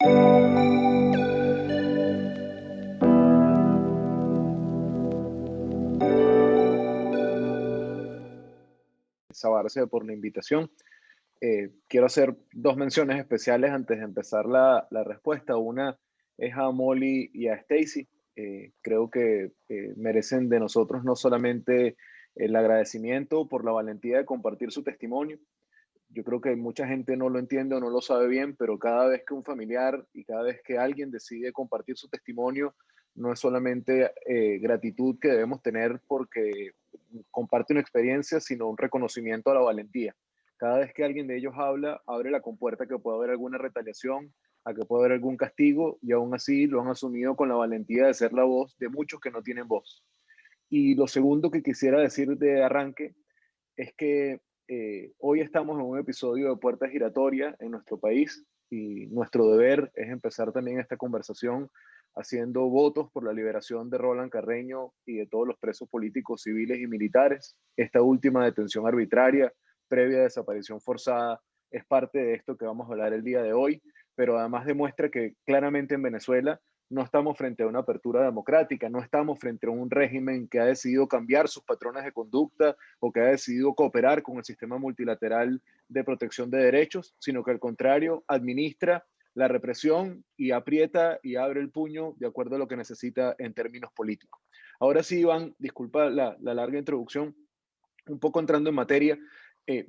Sabarce por la invitación. Quiero hacer dos menciones especiales antes de empezar la respuesta. Una es a Molly y a Stacy. Creo que merecen de nosotros no solamente el agradecimiento por la valentía de compartir su testimonio. Yo creo que mucha gente no lo entiende o no lo sabe bien, pero cada vez que un familiar y cada vez que alguien decide compartir su testimonio, no es solamente gratitud que debemos tener porque comparte una experiencia, sino un reconocimiento a la valentía. Cada vez que alguien de ellos habla, abre la compuerta que pueda haber alguna retaliación, a que pueda haber algún castigo, y aún así lo han asumido con la valentía de ser la voz de muchos que no tienen voz. Y lo segundo que quisiera decir de arranque es que hoy estamos en un episodio de Puerta Giratoria en nuestro país y nuestro deber es empezar también esta conversación haciendo votos por la liberación de Roland Carreño y de todos los presos políticos, civiles y militares. Esta última detención arbitraria, previa desaparición forzada, es parte de esto que vamos a hablar el día de hoy, pero además demuestra que claramente en Venezuela no estamos frente a una apertura democrática, no estamos frente a un régimen que ha decidido cambiar sus patrones de conducta o que ha decidido cooperar con el sistema multilateral de protección de derechos, sino que al contrario administra la represión y aprieta y abre el puño de acuerdo a lo que necesita en términos políticos. Ahora sí, Iván, disculpa la larga introducción, un poco entrando en materia,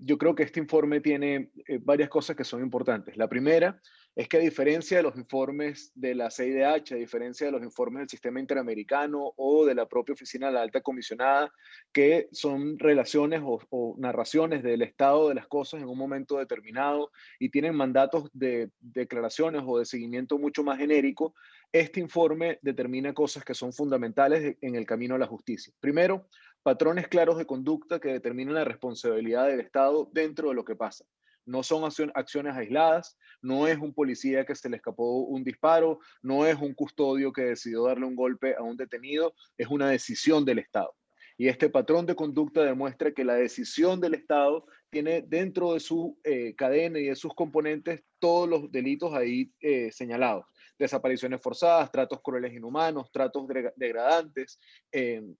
yo creo que este informe tiene varias cosas que son importantes. La primera es que a diferencia de los informes de la CIDH, a diferencia de los informes del sistema interamericano o de la propia oficina de la alta comisionada, que son relaciones o narraciones del estado de las cosas en un momento determinado y tienen mandatos de declaraciones o de seguimiento mucho más genérico, este informe determina cosas que son fundamentales en el camino a la justicia. Primero, patrones claros de conducta que determinan la responsabilidad del Estado dentro de lo que pasa. No son acciones aisladas, no es un policía que se le escapó un disparo, no es un custodio que decidió darle un golpe a un detenido, es una decisión del Estado. Y este patrón de conducta demuestra que la decisión del Estado tiene dentro de su cadena y de sus componentes todos los delitos ahí señalados. Desapariciones forzadas, tratos crueles e inhumanos, tratos degradantes,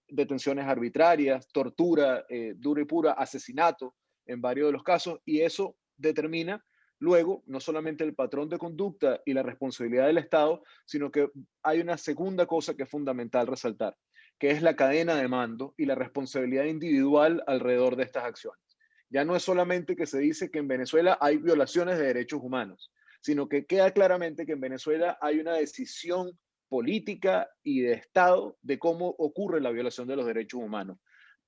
detenciones arbitrarias, tortura dura y pura, asesinato en varios de los casos, y eso determina luego no solamente el patrón de conducta y la responsabilidad del Estado, sino que hay una segunda cosa que es fundamental resaltar, que es la cadena de mando y la responsabilidad individual alrededor de estas acciones. Ya no es solamente que se dice que en Venezuela hay violaciones de derechos humanos, sino que queda claramente que en Venezuela hay una decisión política y de Estado de cómo ocurre la violación de los derechos humanos.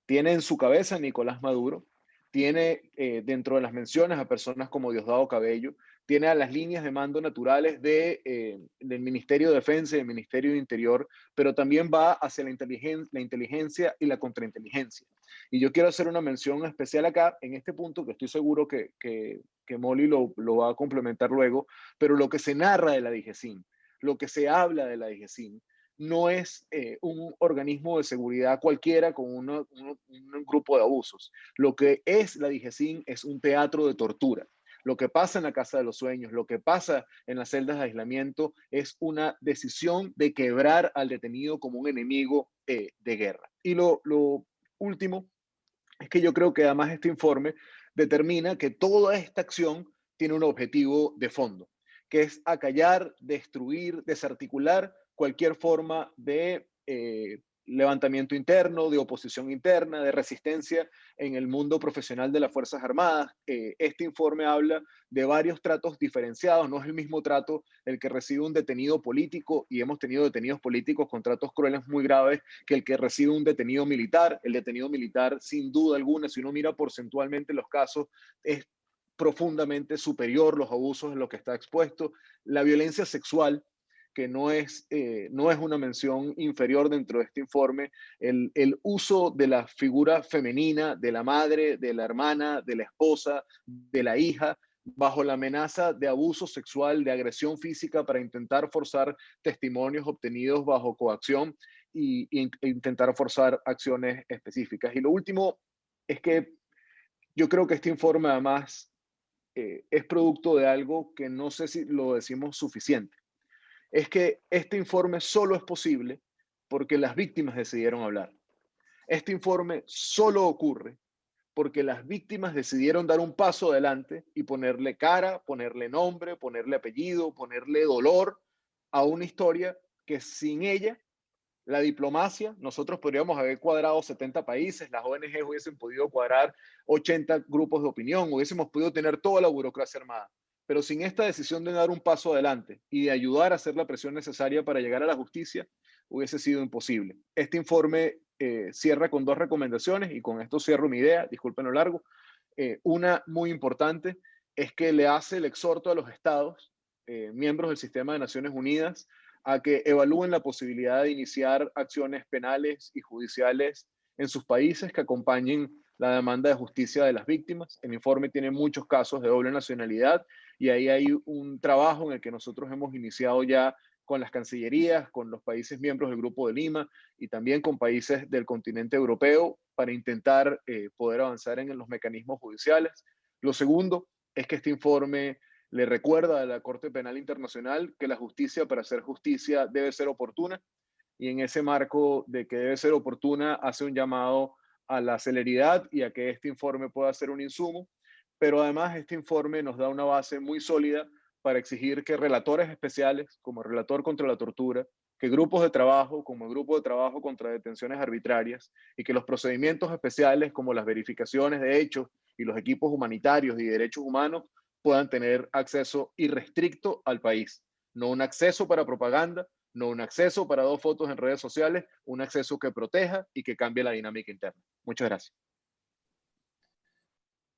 Tiene en su cabeza a Nicolás Maduro, tiene dentro de las menciones a personas como Diosdado Cabello, tiene a las líneas de mando naturales del Ministerio de Defensa y del Ministerio de Interior, pero también va hacia la inteligencia y la contrainteligencia. Y yo quiero hacer una mención especial acá, en este punto, que estoy seguro que Molly lo va a complementar luego, pero lo que se narra de la DIGESIN, lo que se habla de la DIGESIN, no es un organismo de seguridad cualquiera con un grupo de abusos. Lo que es la DIGESIN es un teatro de tortura. Lo que pasa en la Casa de los Sueños, lo que pasa en las celdas de aislamiento es una decisión de quebrar al detenido como un enemigo de guerra. Y lo último es que yo creo que además este informe determina que toda esta acción tiene un objetivo de fondo, que es acallar, destruir, desarticular cualquier forma de levantamiento interno, de oposición interna, de resistencia en el mundo profesional de las Fuerzas Armadas. Este informe habla de varios tratos diferenciados, no es el mismo trato el que recibe un detenido político, y hemos tenido detenidos políticos con tratos crueles muy graves, que el que recibe un detenido militar. El detenido militar, sin duda alguna, si uno mira porcentualmente los casos, es profundamente superior los abusos en los que está expuesto. La violencia sexual, que no es una mención inferior dentro de este informe, el uso de la figura femenina, de la madre, de la hermana, de la esposa, de la hija, bajo la amenaza de abuso sexual, de agresión física para intentar forzar testimonios obtenidos bajo coacción e intentar forzar acciones específicas. Y lo último es que yo creo que este informe además es producto de algo que no sé si lo decimos suficiente. Es que este informe solo es posible porque las víctimas decidieron hablar. Este informe solo ocurre porque las víctimas decidieron dar un paso adelante y ponerle cara, ponerle nombre, ponerle apellido, ponerle dolor a una historia que sin ella, la diplomacia, nosotros podríamos haber cuadrado 70 países, las ONG hubiesen podido cuadrar 80 grupos de opinión, hubiésemos podido tener toda la burocracia armada. Pero sin esta decisión de dar un paso adelante y de ayudar a hacer la presión necesaria para llegar a la justicia, hubiese sido imposible. Este informe cierra con dos recomendaciones y con esto cierro mi idea, disculpen lo largo. Una muy importante es que le hace el exhorto a los estados, miembros del sistema de Naciones Unidas, a que evalúen la posibilidad de iniciar acciones penales y judiciales en sus países que acompañen la demanda de justicia de las víctimas. El informe tiene muchos casos de doble nacionalidad y ahí hay un trabajo en el que nosotros hemos iniciado ya con las cancillerías, con los países miembros del Grupo de Lima y también con países del continente europeo para intentar poder avanzar en los mecanismos judiciales. Lo segundo es que este informe le recuerda a la Corte Penal Internacional que la justicia, para hacer justicia, debe ser oportuna, y en ese marco de que debe ser oportuna hace un llamado a la celeridad y a que este informe pueda ser un insumo, pero además este informe nos da una base muy sólida para exigir que relatores especiales, como el relator contra la tortura, que grupos de trabajo, como el grupo de trabajo contra detenciones arbitrarias, y que los procedimientos especiales, como las verificaciones de hechos y los equipos humanitarios y derechos humanos, puedan tener acceso irrestricto al país. No un acceso para propaganda, no un acceso para dos fotos en redes sociales, un acceso que proteja y que cambie la dinámica interna. Muchas gracias.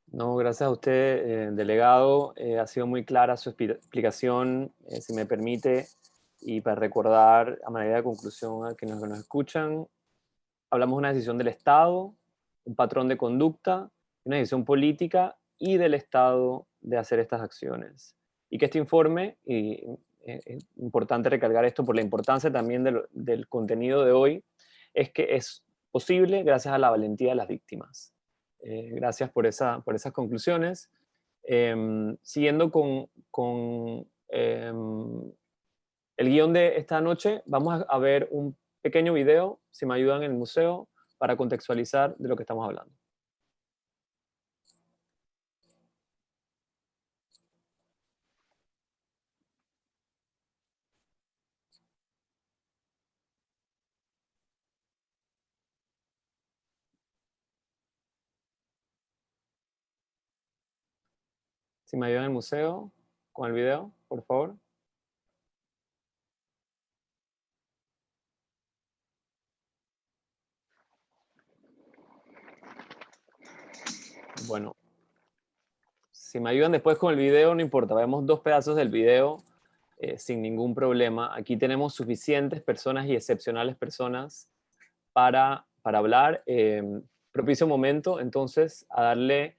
No, gracias a usted, delegado. Ha sido muy clara su explicación, si me permite, y para recordar a manera de conclusión a quienes nos escuchan, hablamos de una decisión del Estado, un patrón de conducta, una decisión política y del Estado de hacer estas acciones. Y que este informe, y es importante recalcar esto por la importancia también del contenido de hoy, es que es posible gracias a la valentía de las víctimas. Gracias por esas conclusiones. Siguiendo con el guión de esta noche, vamos a ver un pequeño video, si me ayudan en el museo, para contextualizar de lo que estamos hablando. Si me ayudan en el museo, con el video, por favor. Bueno, si me ayudan después con el video, no importa, vemos dos pedazos del video sin ningún problema. Aquí tenemos suficientes personas y excepcionales personas para hablar. Propicio momento, entonces, a darle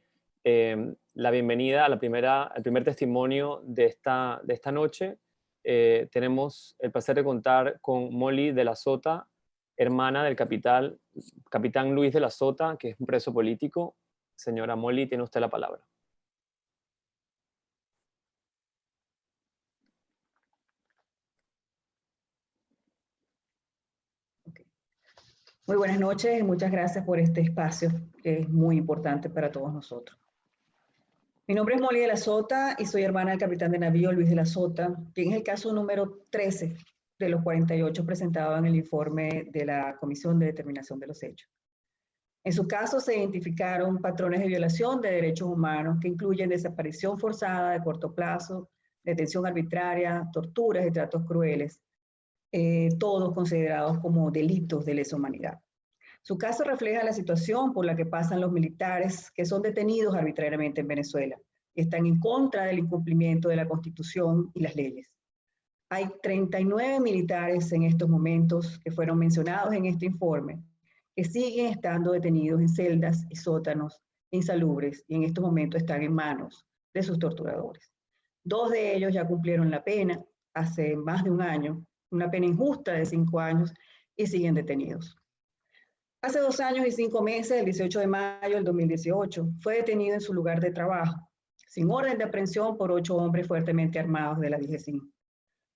la bienvenida a al primer testimonio de esta noche. Tenemos el placer de contar con Molly de la Sota, hermana del capitán Luis de la Sota, que es un preso político. Señora Molly, tiene usted la palabra. Muy buenas noches y muchas gracias por este espacio que es muy importante para todos nosotros. Mi nombre es Molly de la Sota y soy hermana del capitán de navío Luis de la Sota, quien es el caso número 13 de los 48 presentados en el informe de la Comisión de Determinación de los Hechos. En su caso se identificaron patrones de violación de derechos humanos que incluyen desaparición forzada de corto plazo, detención arbitraria, torturas y tratos crueles, todos considerados como delitos de lesa humanidad. Su caso refleja la situación por la que pasan los militares que son detenidos arbitrariamente en Venezuela y están en contra del incumplimiento de la Constitución y las leyes. Hay 39 militares en estos momentos que fueron mencionados en este informe que siguen estando detenidos en celdas y sótanos insalubres y en estos momentos están en manos de sus torturadores. 2 de ellos ya cumplieron la pena hace más de un año, una pena injusta de 5 años, y siguen detenidos. Hace 2 años y 5 meses, el 18 de mayo del 2018, fue detenido en su lugar de trabajo, sin orden de aprehensión por 8 hombres fuertemente armados de la DGCIN.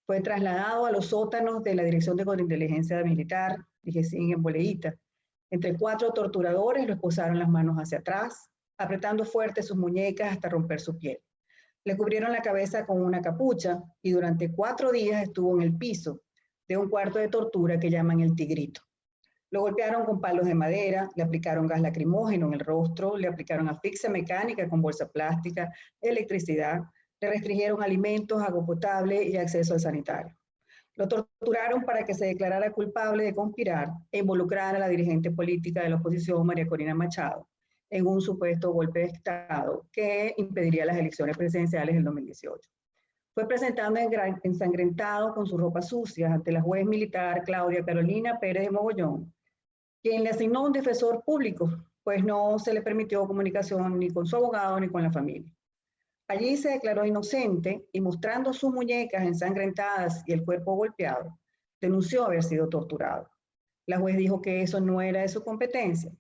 Fue trasladado a los sótanos de la Dirección de Contrainteligencia Militar, DGCIN en Boleíta. Entre 4 torturadores lo esposaron las manos hacia atrás, apretando fuerte sus muñecas hasta romper su piel. Le cubrieron la cabeza con una capucha y durante 4 días estuvo en el piso de un cuarto de tortura que llaman el Tigrito. Lo golpearon con palos de madera, le aplicaron gas lacrimógeno en el rostro, le aplicaron asfixia mecánica con bolsa plástica, electricidad, le restringieron alimentos, agua potable y acceso al sanitario. Lo torturaron para que se declarara culpable de conspirar e involucrar a la dirigente política de la oposición, María Corina Machado, en un supuesto golpe de Estado que impediría las elecciones presidenciales del 2018. Fue presentado ensangrentado con sus ropas sucias ante la juez militar Claudia Carolina Pérez de Mogollón, quien le asignó un defensor público, pues no se le permitió comunicación ni con su abogado ni con la familia. Allí se declaró inocente y, mostrando sus muñecas ensangrentadas y el cuerpo golpeado, denunció haber sido torturado. La juez dijo que eso no era de su competencia.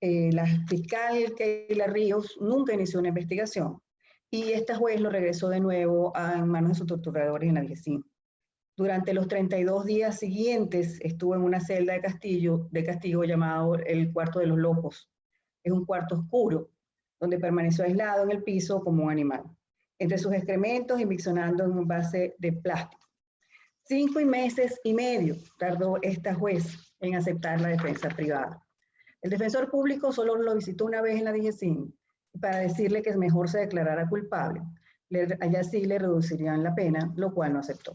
La fiscal Keila Ríos nunca inició una investigación y esta juez lo regresó de nuevo en manos de sus torturadores en la DGCIN. Durante los 32 días siguientes estuvo en una celda de castigo llamado el Cuarto de los Locos. Es un cuarto oscuro donde permaneció aislado en el piso como un animal, entre sus excrementos y miccionando en un base de plástico. 5 meses y medio tardó esta juez en aceptar la defensa privada. El defensor público solo lo visitó una vez en la DGCIN para decirle que mejor se declarara culpable. Allá sí le reducirían la pena, lo cual no aceptó.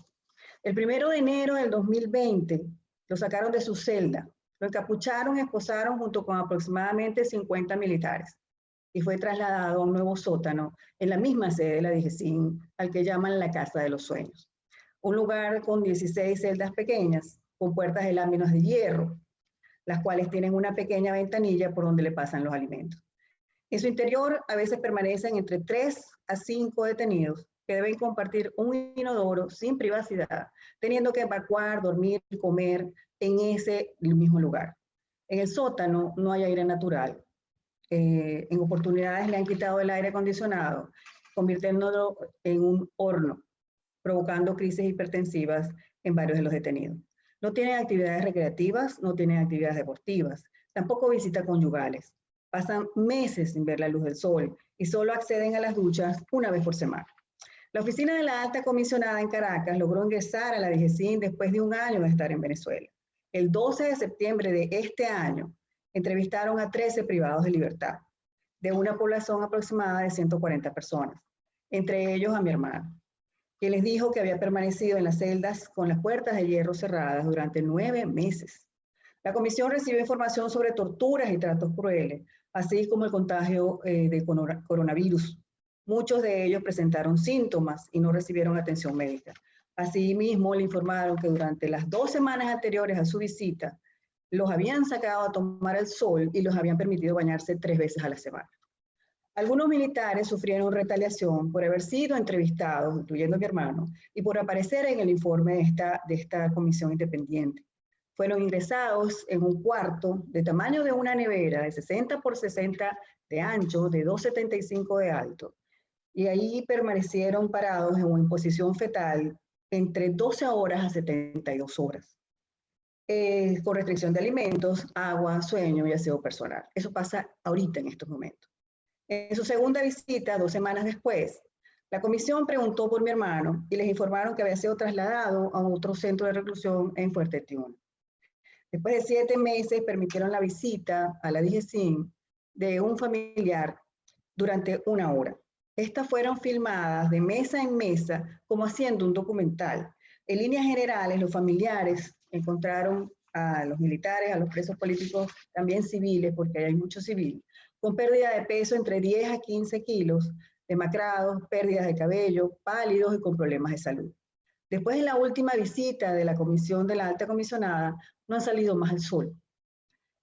El 1 de enero del 2020 lo sacaron de su celda, lo encapucharon y esposaron junto con aproximadamente 50 militares y fue trasladado a un nuevo sótano en la misma sede de la DGCIN, al que llaman la Casa de los Sueños. Un lugar con 16 celdas pequeñas, con puertas de láminas de hierro, las cuales tienen una pequeña ventanilla por donde le pasan los alimentos. En su interior a veces permanecen entre 3 a 5 detenidos que deben compartir un inodoro sin privacidad, teniendo que evacuar, dormir y comer en ese mismo lugar. En el sótano no hay aire natural. En oportunidades le han quitado el aire acondicionado, convirtiéndolo en un horno, provocando crisis hipertensivas en varios de los detenidos. No tienen actividades recreativas, no tienen actividades deportivas, tampoco visitas conyugales. Pasan meses sin ver la luz del sol y solo acceden a las duchas una vez por semana. La oficina de la alta comisionada en Caracas logró ingresar a la DGCIN después de un año de estar en Venezuela. El 12 de septiembre de este año, entrevistaron a 13 privados de libertad, de una población aproximada de 140 personas, entre ellos a mi hermano, que les dijo que había permanecido en las celdas con las puertas de hierro cerradas durante 9 meses. La comisión recibió información sobre torturas y tratos crueles, así como el contagio de coronavirus. Muchos de ellos presentaron síntomas y no recibieron atención médica. Asimismo, le informaron que durante las 2 semanas anteriores a su visita, los habían sacado a tomar el sol y los habían permitido bañarse 3 veces a la semana. Algunos militares sufrieron retaliación por haber sido entrevistados, incluyendo a mi hermano, y por aparecer en el informe de esta comisión independiente. Fueron ingresados en un cuarto de tamaño de una nevera de 60 por 60 de ancho, de 2,75 de alto, y ahí permanecieron parados en posición fetal entre 12 horas a 72 horas. Con restricción de alimentos, agua, sueño y aseo personal. Eso pasa ahorita en estos momentos. En su segunda visita, 2 semanas después, la comisión preguntó por mi hermano y les informaron que había sido trasladado a otro centro de reclusión en Fuerte Tiuna. Después de 7 meses, permitieron la visita a la DGCIN de un familiar durante 1 hora. Estas fueron filmadas de mesa en mesa como haciendo un documental. En líneas generales, los familiares encontraron a los militares, a los presos políticos, también civiles, porque hay muchos civiles, con pérdida de peso entre 10 a 15 kilos, demacrados, pérdidas de cabello, pálidos y con problemas de salud. Después de la última visita de la comisión de la alta comisionada, no han salido más al sol.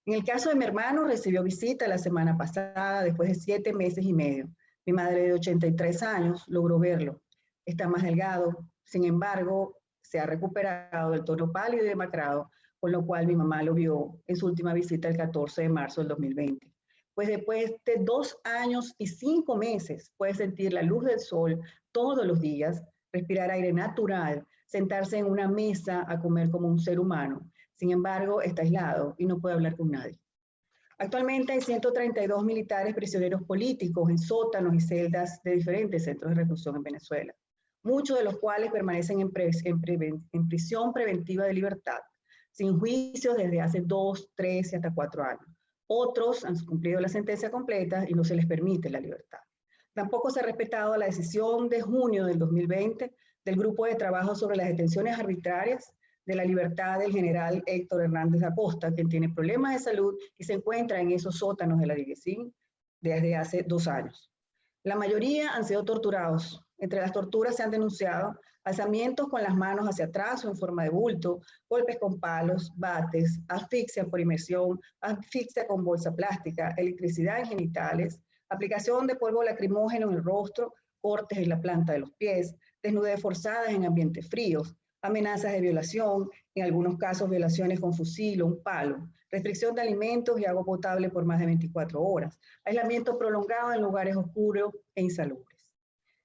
En el caso de mi hermano, recibió visita la semana pasada, después de 7 meses y medio. Mi madre de 83 años logró verlo. Está más delgado, sin embargo, se ha recuperado del tono pálido y demacrado, con lo cual mi mamá lo vio en su última visita el 14 de marzo del 2020. pues después de 2 años y 5 meses puede sentir la luz del sol todos los días, respirar aire natural, sentarse en una mesa a comer como un ser humano. Sin embargo, está aislado y no puede hablar con nadie. Actualmente hay 132 militares prisioneros políticos en sótanos y celdas de diferentes centros de reclusión en Venezuela, muchos de los cuales permanecen en prisión preventiva de libertad, sin juicios desde hace 2, 3 y hasta 4 años. Otros han cumplido la sentencia completa y no se les permite la libertad. Tampoco se ha respetado la decisión de junio del 2020 del Grupo de Trabajo sobre las Detenciones Arbitrarias de la libertad del general Héctor Hernández Acosta, quien tiene problemas de salud y se encuentra en esos sótanos de la DIGESIN desde hace 2 años. La mayoría han sido torturados. Entre las torturas se han denunciado alzamientos con las manos hacia atrás o en forma de bulto, golpes con palos, bates, asfixia por inmersión, asfixia con bolsa plástica, electricidad en genitales, aplicación de polvo lacrimógeno en el rostro, cortes en la planta de los pies, desnudez forzadas en ambientes fríos, amenazas de violación, en algunos casos violaciones con fusil o un palo, restricción de alimentos y agua potable por más de 24 horas, aislamiento prolongado en lugares oscuros e insalubres.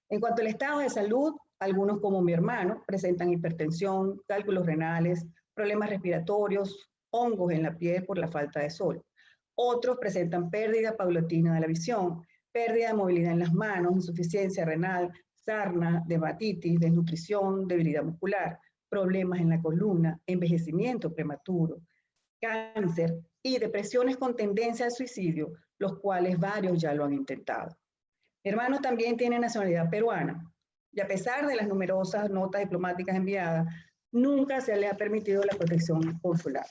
En cuanto al estado de salud, algunos como mi hermano presentan hipertensión, cálculos renales, problemas respiratorios, hongos en la piel por la falta de sol. Otros presentan pérdida paulatina de la visión, pérdida de movilidad en las manos, insuficiencia renal, sarna, dermatitis, desnutrición, debilidad muscular, problemas en la columna, envejecimiento prematuro, cáncer y depresiones con tendencia al suicidio, los cuales varios ya lo han intentado. Mi hermano también tiene nacionalidad peruana y a pesar de las numerosas notas diplomáticas enviadas, nunca se le ha permitido la protección consular,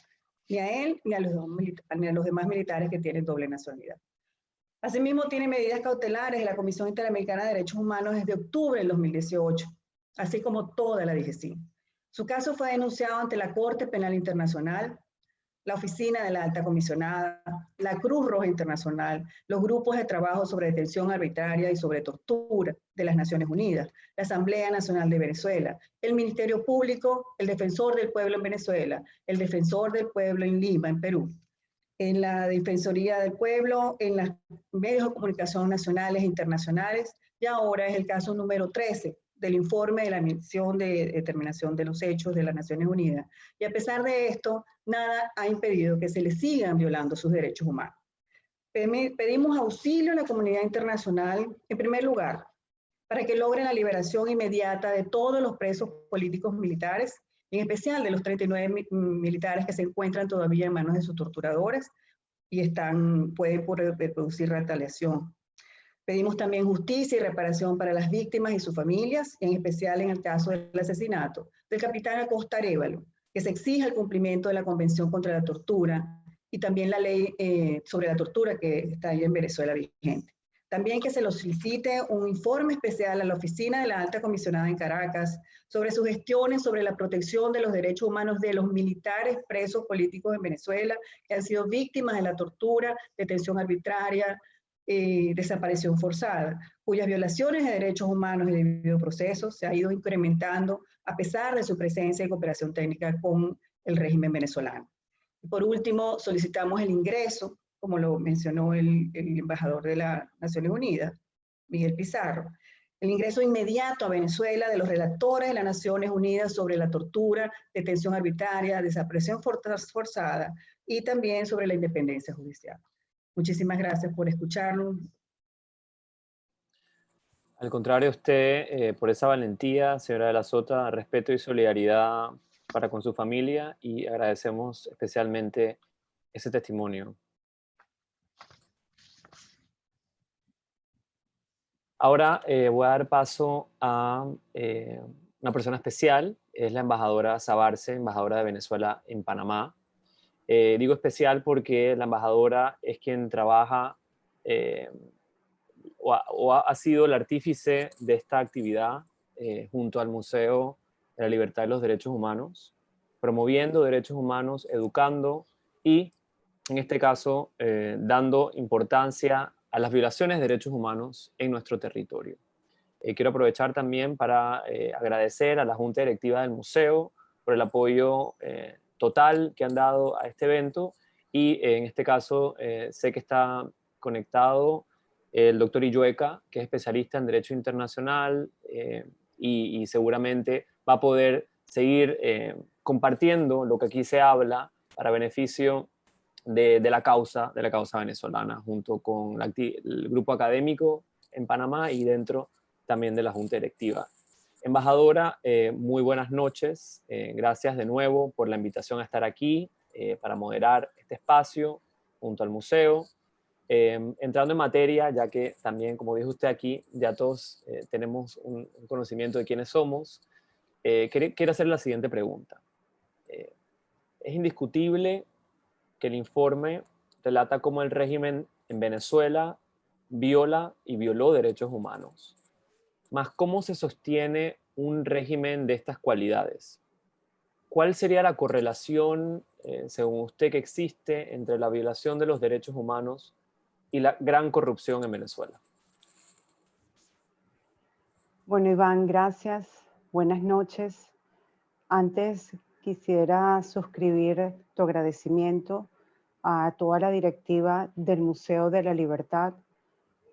ni a él ni a los demás militares que tienen doble nacionalidad. Asimismo, tiene medidas cautelares de la Comisión Interamericana de Derechos Humanos desde octubre del 2018, así como toda la DIGESIN. Su caso fue denunciado ante la Corte Penal Internacional, la Oficina de la Alta Comisionada, la Cruz Roja Internacional, los grupos de trabajo sobre detención arbitraria y sobre tortura de las Naciones Unidas, la Asamblea Nacional de Venezuela, el Ministerio Público, el Defensor del Pueblo en Venezuela, el Defensor del Pueblo en Lima, en Perú, en la Defensoría del Pueblo, en los medios de comunicación nacionales e internacionales, y ahora es el caso número 13 del informe de la misión de determinación de los hechos de las Naciones Unidas. Y a pesar de esto, nada ha impedido que se le sigan violando sus derechos humanos. Pedimos auxilio a la comunidad internacional, en primer lugar, para que logren la liberación inmediata de todos los presos políticos militares, en especial de los 39 militares que se encuentran todavía en manos de sus torturadores y pueden producir retaliación. Pedimos también justicia y reparación para las víctimas y sus familias, en especial en el caso del asesinato del capitán Acosta Arévalo, que se exija el cumplimiento de la Convención contra la Tortura y también la ley sobre la tortura que está ahí en Venezuela vigente. También que se lo solicite un informe especial a la Oficina de la Alta Comisionada en Caracas sobre sus gestiones sobre la protección de los derechos humanos de los militares presos políticos en Venezuela que han sido víctimas de la tortura, detención arbitraria, desaparición forzada, cuyas violaciones de derechos humanos y debido proceso se ha ido incrementando a pesar de su presencia y cooperación técnica con el régimen venezolano. Y por último, solicitamos el ingreso, como lo mencionó el embajador de las Naciones Unidas, Miguel Pizarro, el ingreso inmediato a Venezuela de los relatores de las Naciones Unidas sobre la tortura, detención arbitraria, desaparición forzada y también sobre la independencia judicial. Muchísimas gracias por escucharnos. Al contrario, usted, por esa valentía, señora de la Sota, respeto y solidaridad para con su familia y agradecemos especialmente ese testimonio. Ahora voy a dar paso a una persona especial, es la embajadora Sabarce, embajadora de Venezuela en Panamá. Digo especial porque la embajadora es quien trabaja ha sido el artífice de esta actividad junto al Museo de la Libertad y los Derechos Humanos, promoviendo derechos humanos, educando y, en este caso, dando importancia a las violaciones de derechos humanos en nuestro territorio. Quiero aprovechar también para agradecer a la Junta Directiva del Museo por el apoyo total que han dado a este evento y en este caso sé que está conectado el doctor Illueca, que es especialista en Derecho Internacional y seguramente va a poder seguir compartiendo lo que aquí se habla para beneficio de la causa venezolana, junto con el grupo académico en Panamá y dentro también de la Junta Directiva. Embajadora, muy buenas noches. Gracias de nuevo por la invitación a estar aquí para moderar este espacio junto al museo. Entrando en materia, ya que también, como dijo usted aquí, ya todos tenemos un conocimiento de quiénes somos, quiero hacer la siguiente pregunta. Es indiscutible que el informe relata cómo el régimen en Venezuela viola y violó derechos humanos. Mas, ¿cómo se sostiene un régimen de estas cualidades? ¿Cuál sería la correlación, según usted, que existe entre la violación de los derechos humanos y la gran corrupción en Venezuela? Bueno, Iván, gracias. Buenas noches. Antes quisiera suscribir tu agradecimiento a toda la directiva del Museo de la Libertad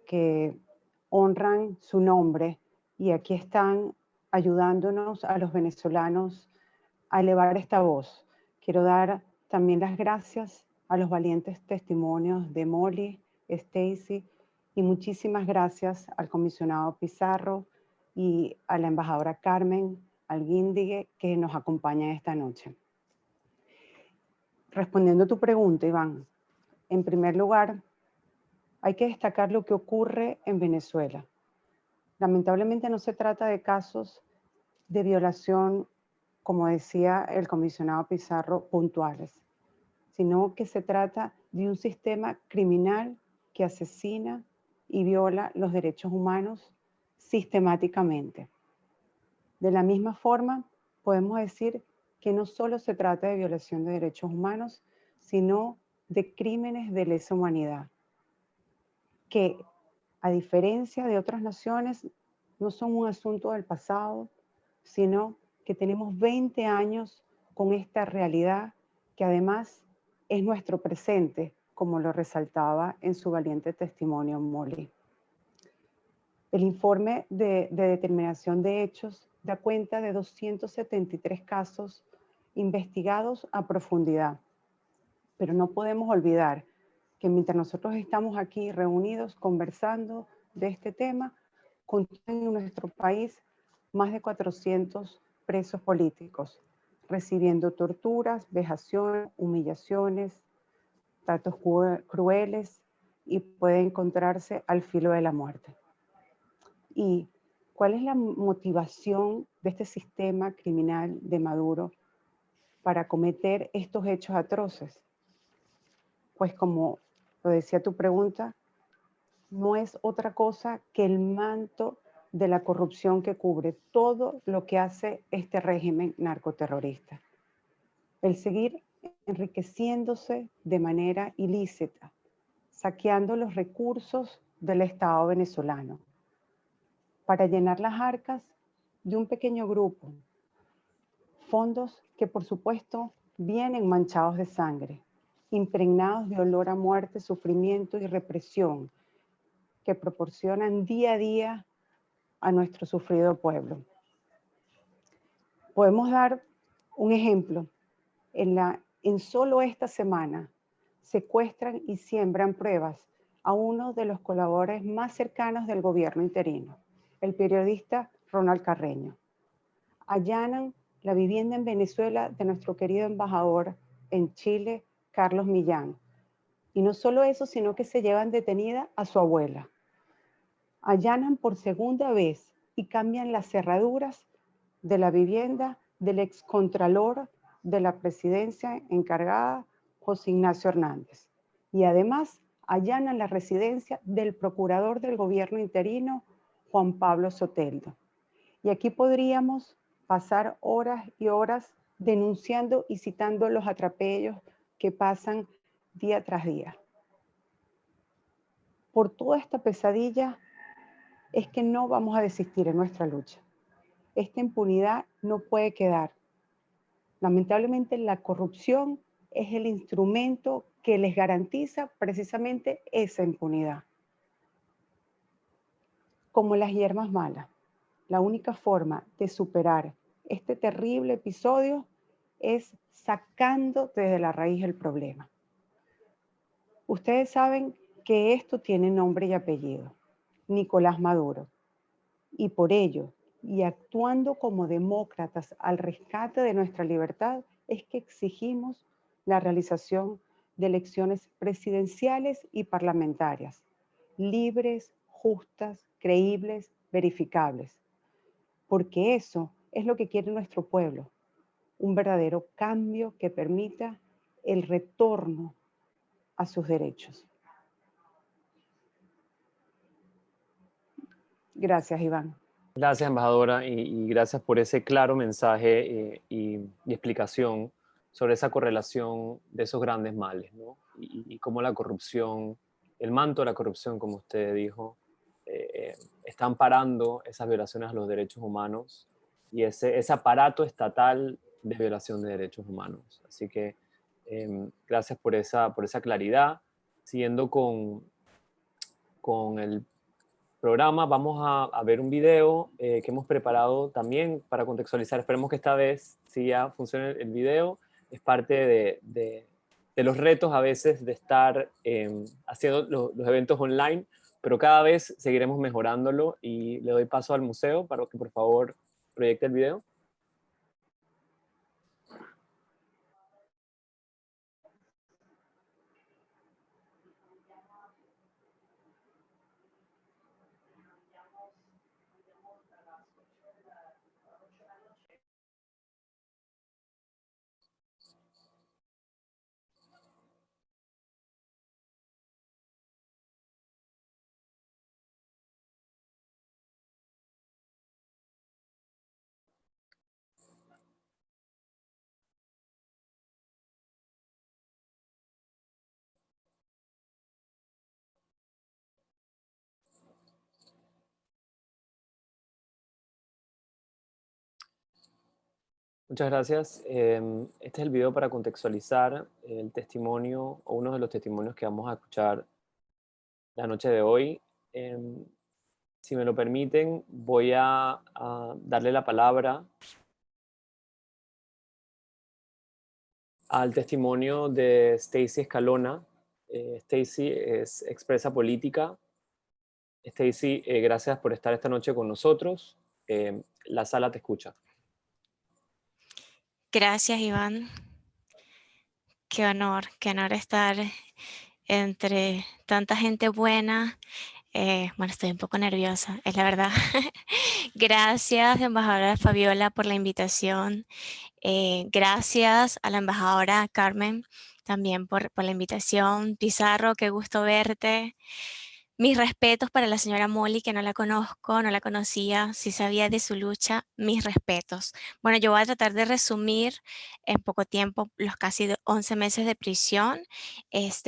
que honran su nombre y aquí están ayudándonos a los venezolanos a elevar esta voz. Quiero dar también las gracias a los valientes testimonios de Molly, Stacy y muchísimas gracias al comisionado Pizarro y a la embajadora Carmen Alguíndigue que nos acompaña esta noche. Respondiendo a tu pregunta, Iván, en primer lugar, hay que destacar lo que ocurre en Venezuela. Lamentablemente no se trata de casos de violación, como decía el comisionado Pizarro, puntuales, sino que se trata de un sistema criminal que asesina y viola los derechos humanos sistemáticamente. De la misma forma, podemos decir que no solo se trata de violación de derechos humanos, sino de crímenes de lesa humanidad, que a diferencia de otras naciones, no son un asunto del pasado, sino que tenemos 20 años con esta realidad que además es nuestro presente, como lo resaltaba en su valiente testimonio Molly. El informe de determinación de hechos da cuenta de 273 casos investigados a profundidad, pero no podemos olvidar que mientras nosotros estamos aquí reunidos conversando de este tema, continúan en nuestro país más de 400 presos políticos, recibiendo torturas, vejaciones, humillaciones, tratos crueles y puede encontrarse al filo de la muerte. ¿Y cuál es la motivación de este sistema criminal de Maduro para cometer estos hechos atroces? Pues como lo decía tu pregunta, no es otra cosa que el manto de la corrupción que cubre todo lo que hace este régimen narcoterrorista. El seguir enriqueciéndose de manera ilícita, saqueando los recursos del Estado venezolano para llenar las arcas de un pequeño grupo. Fondos que por supuesto vienen manchados de sangre, impregnados de olor a muerte, sufrimiento y represión, que proporcionan día a día a nuestro sufrido pueblo. Podemos dar un ejemplo. En solo esta semana secuestran y siembran pruebas a uno de los colaboradores más cercanos del gobierno interino, el periodista Ronald Carreño. Allanan la vivienda en Venezuela de nuestro querido embajador en Chile, Carlos Millán. Y no solo eso, sino que se llevan detenida a su abuela. Allanan por segunda vez y cambian las cerraduras de la vivienda del excontralor de la presidencia encargada, José Ignacio Hernández. Y además allanan la residencia del procurador del gobierno interino, Juan Pablo Soteldo. Y aquí podríamos pasar horas y horas denunciando y citando los atropellos que pasan día tras día. Por toda esta pesadilla es que no vamos a desistir en nuestra lucha. Esta impunidad no puede quedar. Lamentablemente la corrupción es el instrumento que les garantiza precisamente esa impunidad. Como las hierbas malas, la única forma de superar este terrible episodio es sacando desde la raíz el problema. Ustedes saben que esto tiene nombre y apellido, Nicolás Maduro. Y por ello, y actuando como demócratas al rescate de nuestra libertad, es que exigimos la realización de elecciones presidenciales y parlamentarias, libres, justas, creíbles, verificables. Porque eso es lo que quiere nuestro pueblo, un verdadero cambio que permita el retorno a sus derechos. Gracias, Iván. Gracias, embajadora, y gracias por ese claro mensaje y explicación sobre esa correlación de esos grandes males, ¿no? Y cómo la corrupción, el manto de la corrupción, como usted dijo, está amparando esas violaciones a los derechos humanos y ese aparato estatal de violación de derechos humanos. Así que gracias por esa claridad. Siguiendo con el programa, vamos a ver un video que hemos preparado también para contextualizar. Esperemos que esta vez sí ya funcione el video. Es parte de los retos a veces de estar haciendo los eventos online, pero cada vez seguiremos mejorándolo y le doy paso al museo para que por favor proyecte el video. Muchas gracias. Este es el video para contextualizar el testimonio o uno de los testimonios que vamos a escuchar la noche de hoy. Si me lo permiten, voy a darle la palabra al testimonio de Stacy Escalona. Stacy es expresa política. Stacy, gracias por estar esta noche con nosotros. La sala te escucha. Gracias, Iván. Qué honor estar entre tanta gente buena. Bueno, estoy un poco nerviosa, es la verdad. Gracias, embajadora Fabiola, por la invitación. Gracias a la embajadora Carmen también por la invitación. Pizarro, qué gusto verte. Mis respetos para la señora Molly, que no la conozco, no la conocía, sí sabía de su lucha, mis respetos. Bueno, yo voy a tratar de resumir en poco tiempo los casi 11 meses de prisión.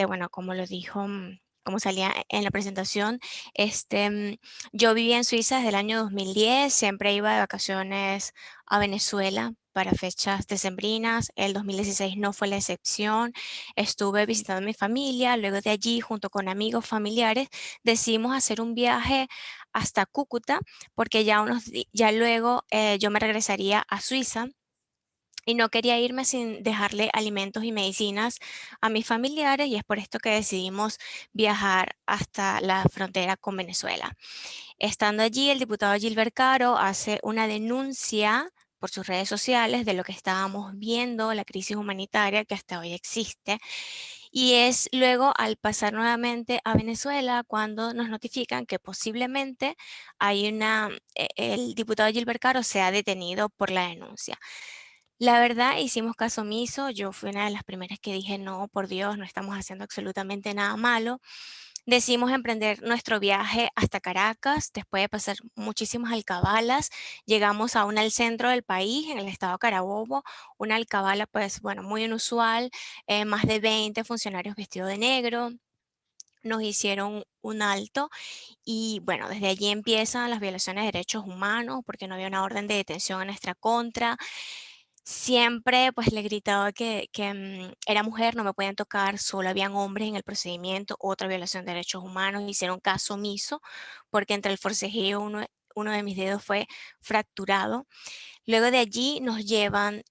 Bueno, como lo dijo, como salía en la presentación, yo vivía en Suiza desde el año 2010, siempre iba de vacaciones a Venezuela para fechas decembrinas. El 2016 no fue la excepción. Estuve visitando a mi familia, luego de allí, junto con amigos familiares, decidimos hacer un viaje hasta Cúcuta, porque ya luego yo me regresaría a Suiza y no quería irme sin dejarle alimentos y medicinas a mis familiares, y es por esto que decidimos viajar hasta la frontera con Venezuela. Estando allí, el diputado Gilbert Caro hace una denuncia por sus redes sociales de lo que estábamos viendo, la crisis humanitaria que hasta hoy existe. Y es luego al pasar nuevamente a Venezuela cuando nos notifican que posiblemente el diputado Gilbert Caro se ha detenido por la denuncia. La verdad, hicimos caso omiso. Yo fui una de las primeras que dije, no, por Dios, no estamos haciendo absolutamente nada malo. Decidimos emprender nuestro viaje hasta Caracas. Después de pasar muchísimas alcabalas, llegamos al centro del país, en el estado Carabobo, una alcabala, pues, bueno, muy inusual, más de 20 funcionarios vestidos de negro. Nos hicieron un alto y, bueno, desde allí empiezan las violaciones de derechos humanos porque no había una orden de detención en nuestra contra. Siempre pues le gritaba que era mujer, no me podían tocar, solo habían hombres en el procedimiento, otra violación de derechos humanos, hicieron caso omiso porque entre el forcejeo uno de mis dedos fue fracturado. Luego de allí nos llevan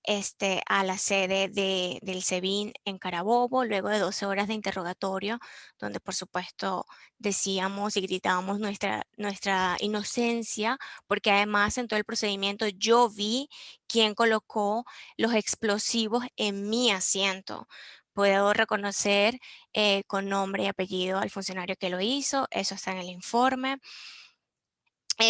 a la sede del SEBIN en Carabobo, luego de 12 horas de interrogatorio, donde por supuesto decíamos y gritábamos nuestra inocencia, porque además en todo el procedimiento yo vi quién colocó los explosivos en mi asiento. Puedo reconocer con nombre y apellido al funcionario que lo hizo, eso está en el informe.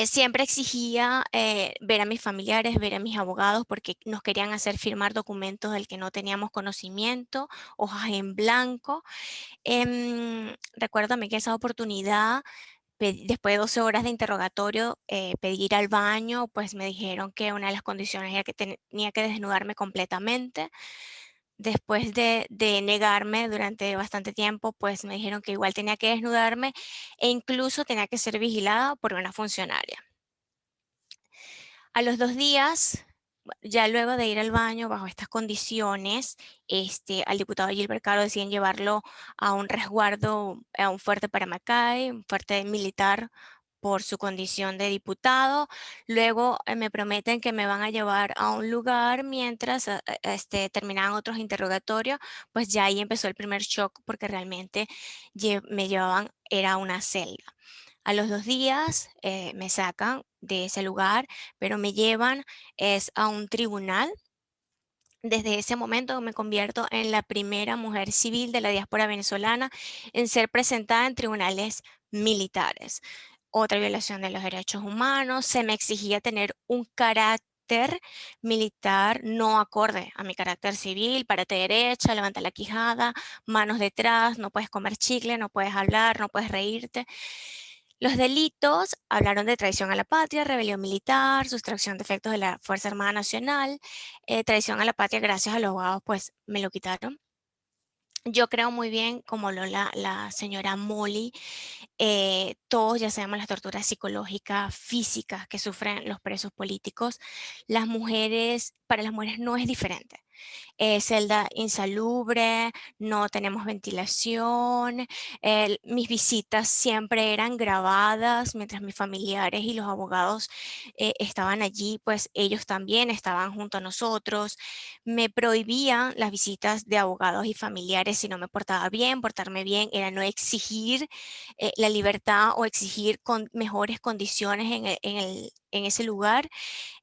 Siempre exigía ver a mis familiares, ver a mis abogados, porque nos querían hacer firmar documentos del que no teníamos conocimiento, hojas en blanco. Recuerdo también que esa oportunidad, después de 12 horas de interrogatorio, pedí ir al baño, pues me dijeron que una de las condiciones era que tenía que desnudarme completamente. Después de negarme durante bastante tiempo, pues me dijeron que igual tenía que desnudarme e incluso tenía que ser vigilada por una funcionaria. A los 2 días, ya luego de ir al baño bajo estas condiciones, al diputado Gilbert Caro deciden llevarlo a un resguardo, a un fuerte Paramacay, un fuerte militar por su condición de diputado. Luego me prometen que me van a llevar a un lugar mientras terminaban otros interrogatorios, pues ya ahí empezó el primer shock porque realmente me llevaban, era una celda. A los 2 días me sacan de ese lugar, pero me llevan a un tribunal. Desde ese momento me convierto en la primera mujer civil de la diáspora venezolana en ser presentada en tribunales militares. Otra violación de los derechos humanos, se me exigía tener un carácter militar no acorde a mi carácter civil, párate derecha, levanta la quijada, manos detrás, no puedes comer chicle, no puedes hablar, no puedes reírte. Los delitos hablaron de traición a la patria, rebelión militar, sustracción de efectos de la Fuerza Armada Nacional, traición a la patria gracias a los abogados, pues me lo quitaron. Yo creo muy bien, como la señora Molly, todos ya sabemos las torturas psicológicas, físicas que sufren los presos políticos. Para las mujeres no es diferente. Celda insalubre, no tenemos ventilación, mis visitas siempre eran grabadas mientras mis familiares y los abogados estaban allí, pues ellos también estaban junto a nosotros. Me prohibían las visitas de abogados y familiares si no me portaba bien. Portarme bien era no exigir la libertad o exigir mejores condiciones en ese lugar.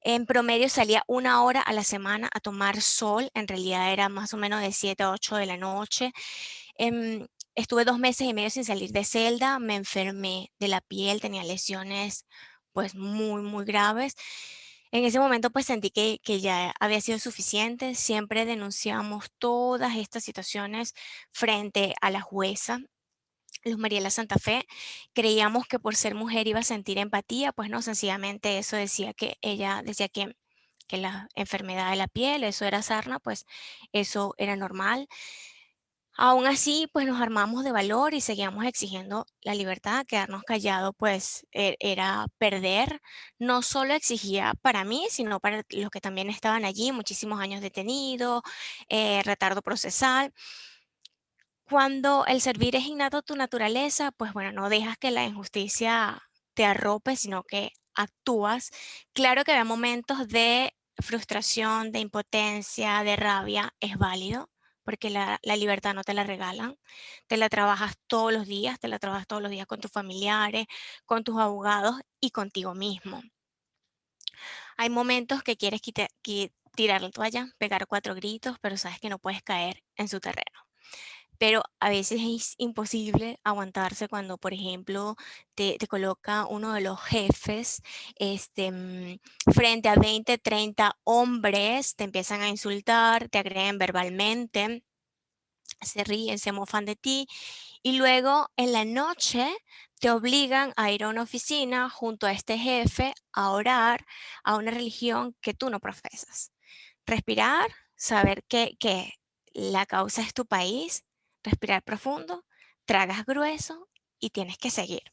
En promedio salía 1 hora a la semana a tomar sol, en realidad era más o menos de 7 a 8 de la noche. Estuve 2 meses y medio sin salir de celda, me enfermé de la piel, tenía lesiones pues muy, muy graves. En ese momento pues sentí que ya había sido suficiente, siempre denunciamos todas estas situaciones frente a la jueza. Luz Mariela Santa Fe, creíamos que por ser mujer iba a sentir empatía, pues no, sencillamente eso decía que ella decía que la enfermedad de la piel, eso era sarna, pues eso era normal. Aún así, pues nos armamos de valor y seguíamos exigiendo la libertad. Quedarnos callados, pues era perder. No solo exigía para mí, sino para los que también estaban allí, muchísimos años detenidos, retardo procesal. Cuando el servir es innato a tu naturaleza, pues bueno, no dejas que la injusticia te arrope, sino que actúas. Claro que había momentos de frustración, de impotencia, de rabia, es válido, porque la libertad no te la regalan. Te la trabajas todos los días, te la trabajas todos los días con tus familiares, con tus abogados y contigo mismo. Hay momentos que quieres tirar la toalla, pegar 4 gritos, pero sabes que no puedes caer en su terreno. Pero a veces es imposible aguantarse cuando, por ejemplo, te coloca uno de los jefes frente a 20, 30 hombres, te empiezan a insultar, te agreden verbalmente, se ríen, se mofan de ti y luego en la noche te obligan a ir a una oficina junto a este jefe a orar a una religión que tú no profesas. Respirar, saber que la causa es tu país, respirar profundo, tragas grueso y tienes que seguir.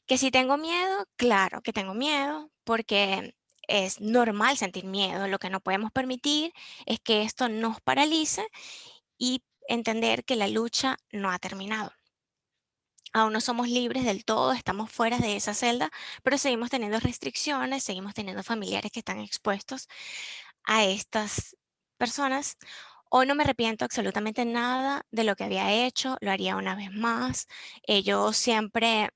Que si tengo miedo, claro que tengo miedo, porque es normal sentir miedo. Lo que no podemos permitir es que esto nos paralice y entender que la lucha no ha terminado. Aún no somos libres del todo, estamos fuera de esa celda, pero seguimos teniendo restricciones, seguimos teniendo familiares que están expuestos a estas personas. Hoy no me arrepiento absolutamente nada de lo que había hecho, lo haría una vez más. Yo siempre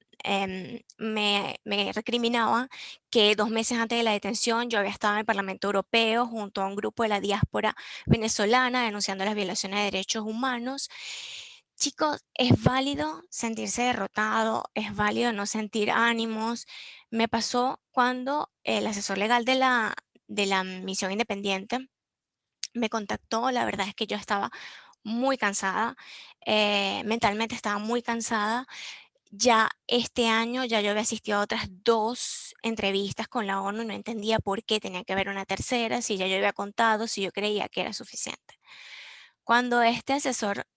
me recriminaba que 2 meses antes de la detención yo había estado en el Parlamento Europeo junto a un grupo de la diáspora venezolana denunciando las violaciones de derechos humanos. Chicos, es válido sentirse derrotado, es válido no sentir ánimos. Me pasó cuando el asesor legal de la misión independiente me contactó. La verdad es que yo estaba muy cansada, mentalmente estaba muy cansada. Ya este año ya yo había asistido a otras 2 entrevistas con la ONU y no entendía por qué tenía que haber una tercera, si ya yo había contado, si yo creía que era suficiente. Cuando este asesor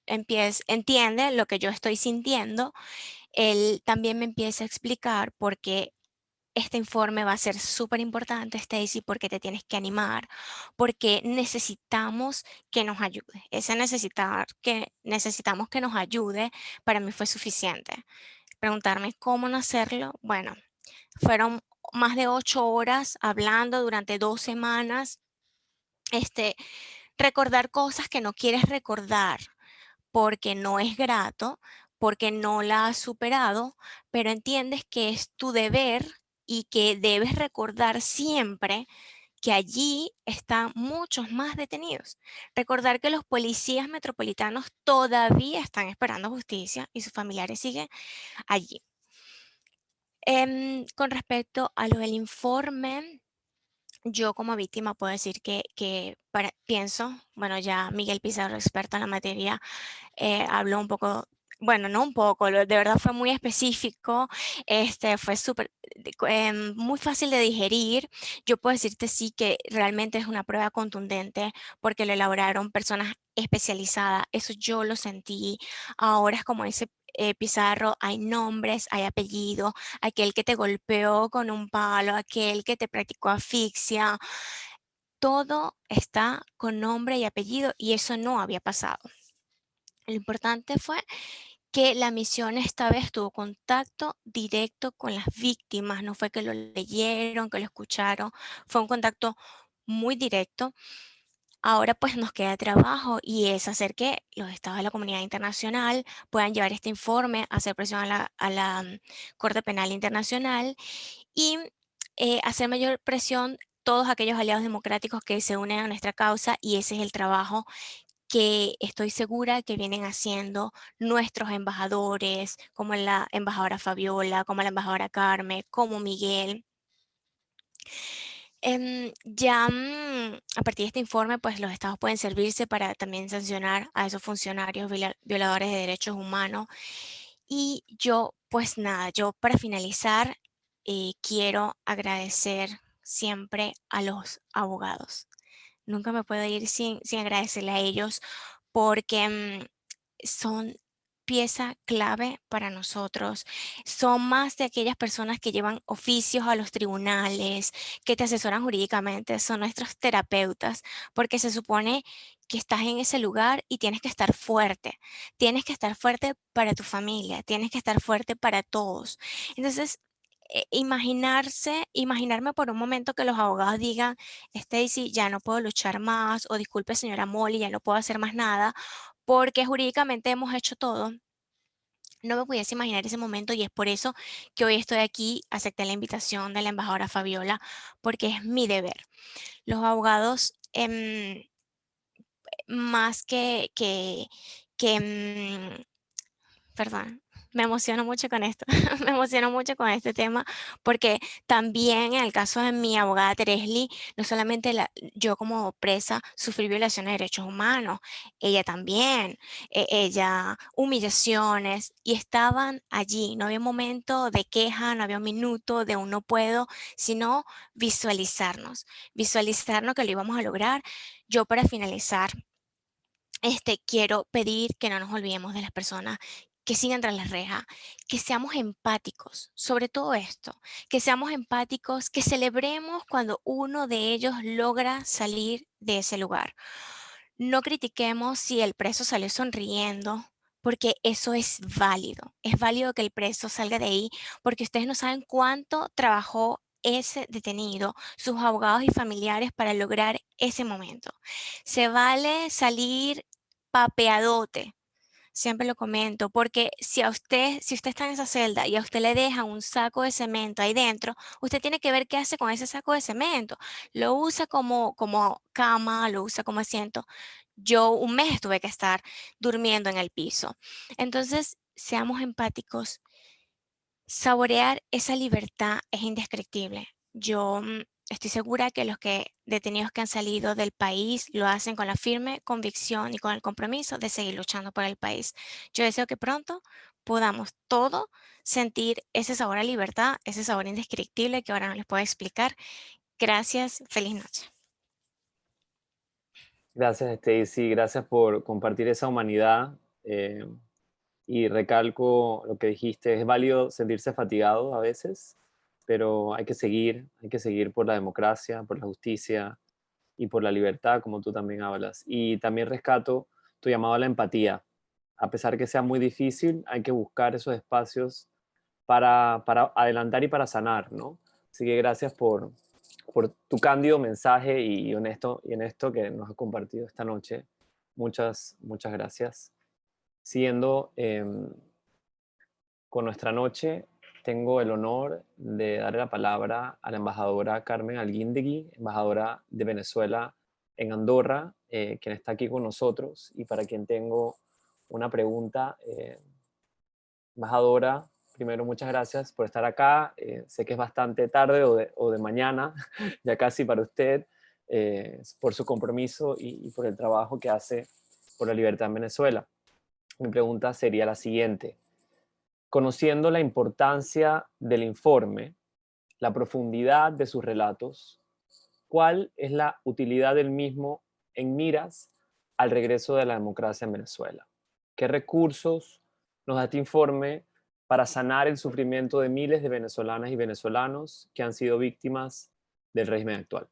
entiende lo que yo estoy sintiendo, él también me empieza a explicar por qué este informe va a ser súper importante, Stacy, porque te tienes que animar, porque necesitamos que nos ayude. Ese necesitar que necesitamos que nos ayude, para mí fue suficiente. Preguntarme cómo no hacerlo, bueno, fueron más de 8 horas hablando durante 2 semanas, este, recordar cosas que no quieres recordar porque no es grato, porque no la has superado, pero entiendes que es tu deber y que debes recordar siempre que allí están muchos más detenidos. Recordar que los policías metropolitanos todavía están esperando justicia y sus familiares siguen allí. Con respecto a lo del informe, yo como víctima puedo decir que pienso, bueno, ya Miguel Pizarro, experto en la materia, habló un poco, bueno, no un poco, de verdad fue muy específico, fue súper, muy fácil de digerir. Yo puedo decirte sí que realmente es una prueba contundente porque lo elaboraron personas especializadas, eso yo lo sentí. Ahora es como dice Pizarro, hay nombres, hay apellidos, aquel que te golpeó con un palo, aquel que te practicó asfixia, todo está con nombre y apellido y eso no había pasado. Lo importante fue que la misión esta vez tuvo contacto directo con las víctimas, no fue que lo leyeron, que lo escucharon, fue un contacto muy directo. Ahora pues nos queda trabajo y es hacer que los estados de la comunidad internacional puedan llevar este informe, hacer presión a la Corte Penal Internacional y hacer mayor presión todos aquellos aliados democráticos que se unen a nuestra causa y ese es el trabajo que estoy segura que vienen haciendo nuestros embajadores, como la embajadora Fabiola, como la embajadora Carmen, como Miguel. A partir de este informe, pues los estados pueden servirse para también sancionar a esos funcionarios violadores de derechos humanos. Y yo, pues nada, yo para finalizar, quiero agradecer siempre a los abogados. Nunca me puedo ir sin agradecerle a ellos porque son pieza clave para nosotros. Son más de aquellas personas que llevan oficios a los tribunales, que te asesoran jurídicamente, son nuestros terapeutas, porque se supone que estás en ese lugar y tienes que estar fuerte para tu familia, tienes que estar fuerte para todos. Entonces, imaginarme por un momento que los abogados digan, Stacy, ya no puedo luchar más, o disculpe señora Molly, ya no puedo hacer más nada, porque jurídicamente hemos hecho todo. No me pudiese imaginar ese momento y es por eso que hoy estoy aquí, acepté la invitación de la embajadora Fabiola, porque es mi deber. Los abogados, más que perdón, me emociono mucho con esto, me emociono mucho con este tema, porque también en el caso de mi abogada Teresli, no solamente yo como presa sufrí violaciones de derechos humanos, ella también, ella, humillaciones, y estaban allí, no había un momento de queja, no había un minuto de un no puedo, sino visualizarnos que lo íbamos a lograr. Yo para finalizar, quiero pedir que no nos olvidemos de las personas que siguen tras las rejas, que seamos empáticos sobre todo esto, que seamos empáticos, que celebremos cuando uno de ellos logra salir de ese lugar. No critiquemos si el preso salió sonriendo, porque eso es válido. Es válido que el preso salga de ahí, porque ustedes no saben cuánto trabajó ese detenido, sus abogados y familiares para lograr ese momento. Se vale salir papeadote. Siempre lo comento, porque si usted está en esa celda y a usted le dejan un saco de cemento ahí dentro, usted tiene que ver qué hace con ese saco de cemento. Lo usa como cama, lo usa como asiento. Yo un mes tuve que estar durmiendo en el piso. Entonces, seamos empáticos. Saborear esa libertad es indescriptible. Yo estoy segura que los detenidos que han salido del país lo hacen con la firme convicción y con el compromiso de seguir luchando por el país. Yo deseo que pronto podamos todo sentir ese sabor a libertad, ese sabor indescriptible que ahora no les puedo explicar. Gracias, feliz noche. Gracias, Stacy. Gracias por compartir esa humanidad. Y recalco lo que dijiste, es válido sentirse fatigado a veces, pero hay que seguir por la democracia, por la justicia y por la libertad, como tú también hablas. Y también rescato tu llamado a la empatía. A pesar que sea muy difícil, hay que buscar esos espacios para adelantar y para sanar, ¿no? Así que gracias por tu cándido mensaje y honesto y en esto que nos has compartido esta noche. Muchas, muchas gracias. Siguiendo con nuestra noche, tengo el honor de darle la palabra a la embajadora Carmen Alguindegui, embajadora de Venezuela en Andorra, quien está aquí con nosotros y para quien tengo una pregunta. Embajadora, primero muchas gracias por estar acá. Sé que es bastante tarde o de mañana, ya casi para usted, por su compromiso y por el trabajo que hace por la libertad en Venezuela. Mi pregunta sería la siguiente. Conociendo la importancia del informe, la profundidad de sus relatos, ¿cuál es la utilidad del mismo en miras al regreso de la democracia en Venezuela? ¿Qué recursos nos da este informe para sanar el sufrimiento de miles de venezolanas y venezolanos que han sido víctimas del régimen actual?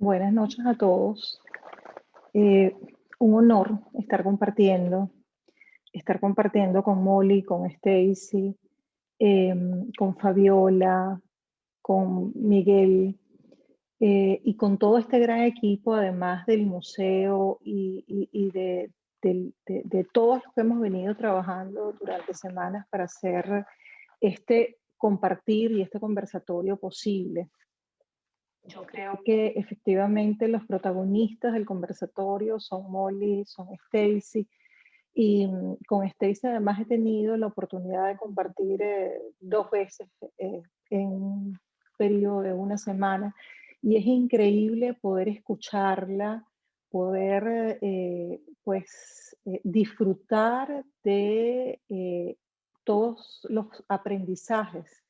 Buenas noches a todos. Un honor estar compartiendo con Molly, con Stacy, con Fabiola, con Miguel y con todo este gran equipo, además del museo y de todos los que hemos venido trabajando durante semanas para hacer este compartir y este conversatorio posible. Yo creo que efectivamente los protagonistas del conversatorio son Molly, son Stacy, y con Stacy además he tenido la oportunidad de compartir 2 veces en un periodo de una semana, y es increíble poder escucharla, poder disfrutar de todos los aprendizajes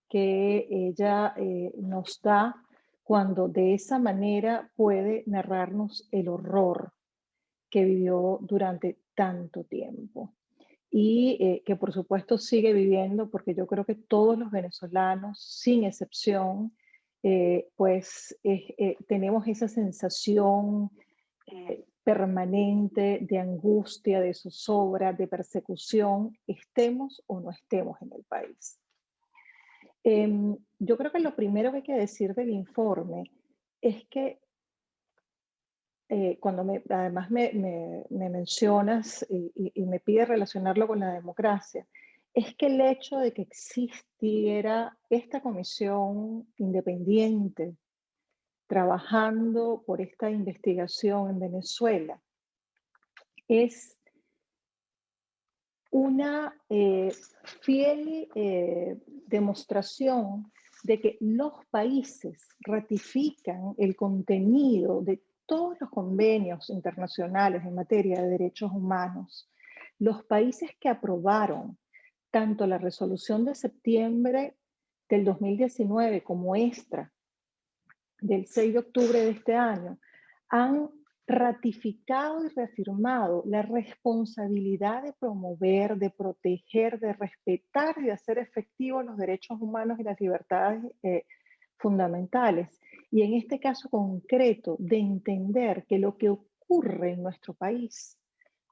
que ella nos da cuando de esa manera puede narrarnos el horror que vivió durante tanto tiempo y que por supuesto sigue viviendo, porque yo creo que todos los venezolanos, sin excepción, tenemos esa sensación permanente de angustia, de zozobra, de persecución, estemos o no estemos en el país. Yo creo que lo primero que hay que decir del informe es que cuando además me mencionas y me pide relacionarlo con la democracia, es que el hecho de que existiera esta comisión independiente trabajando por esta investigación en Venezuela es una fiel demostración de que los países ratifican el contenido de todos los convenios internacionales en materia de derechos humanos. Los países que aprobaron tanto la resolución de septiembre del 2019 como extra del 6 de octubre de este año han ratificado y reafirmado la responsabilidad de promover, de proteger, de respetar y de hacer efectivos los derechos humanos y las libertades fundamentales. Y en este caso concreto, de entender que lo que ocurre en nuestro país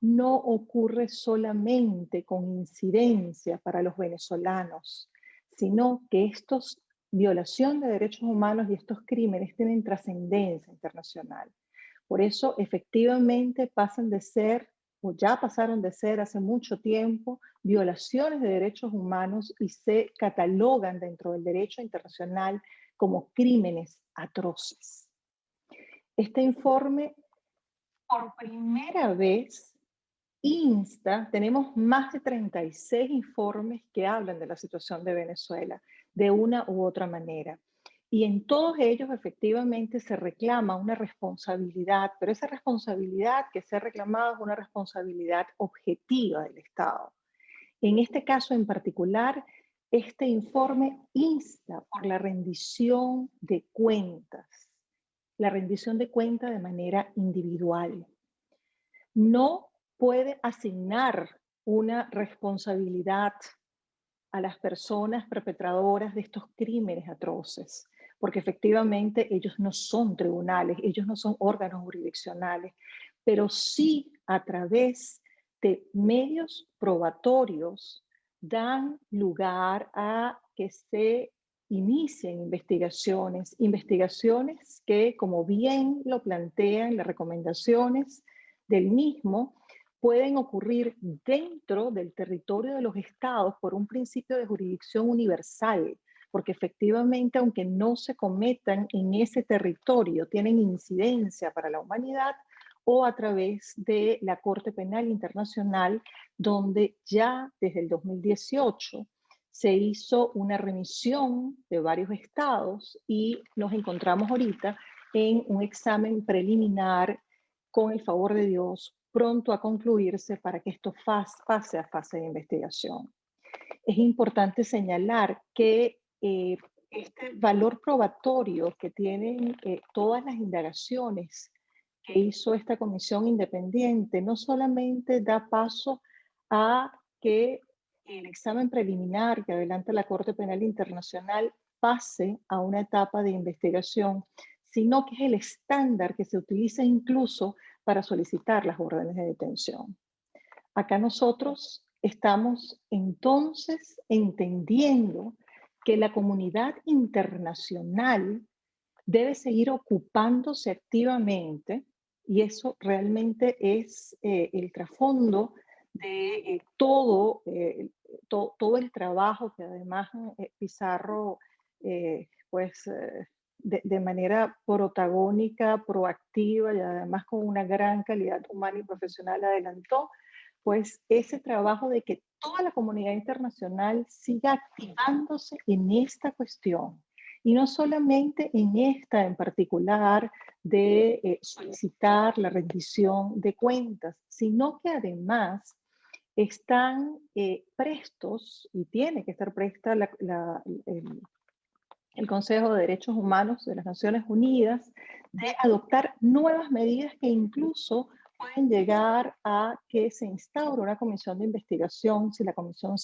no ocurre solamente con incidencia para los venezolanos, sino que estos violación de derechos humanos y estos crímenes tienen trascendencia internacional. Por eso, efectivamente, pasan de ser, o ya pasaron de ser hace mucho tiempo, violaciones de derechos humanos y se catalogan dentro del derecho internacional como crímenes atroces. Este informe, por primera vez, tenemos más de 36 informes que hablan de la situación de Venezuela, de una u otra manera. Y en todos ellos efectivamente se reclama una responsabilidad, pero esa responsabilidad que se ha reclamado es una responsabilidad objetiva del Estado. En este caso en particular, este informe insta por la rendición de cuentas de manera individual. No puede asignar una responsabilidad a las personas perpetradoras de estos crímenes atroces, porque efectivamente ellos no son tribunales, ellos no son órganos jurisdiccionales, pero sí a través de medios probatorios dan lugar a que se inicien investigaciones que, como bien lo plantean las recomendaciones del mismo, pueden ocurrir dentro del territorio de los estados por un principio de jurisdicción universal, porque efectivamente, aunque no se cometan en ese territorio, tienen incidencia para la humanidad, o a través de la Corte Penal Internacional, donde ya desde el 2018 se hizo una remisión de varios estados y nos encontramos ahorita en un examen preliminar, con el favor de Dios, pronto a concluirse para que esto pase a fase de investigación. Es importante señalar que este valor probatorio que tienen todas las indagaciones que hizo esta comisión independiente no solamente da paso a que el examen preliminar que adelanta la Corte Penal Internacional pase a una etapa de investigación, sino que es el estándar que se utiliza incluso para solicitar las órdenes de detención. Acá nosotros estamos entonces entendiendo que la comunidad internacional debe seguir ocupándose activamente, y eso realmente es el trasfondo de todo el trabajo que además Pizarro de manera protagónica, proactiva y además con una gran calidad humana y profesional adelantó, pues ese trabajo de que toda la comunidad internacional siga activándose en esta cuestión. Y no solamente en esta en particular de solicitar la rendición de cuentas, sino que además están prestos, y tiene que estar presta el Consejo de Derechos Humanos de las Naciones Unidas, de adoptar nuevas medidas que incluso pueden llegar a que se instaure una comisión de investigación si la situación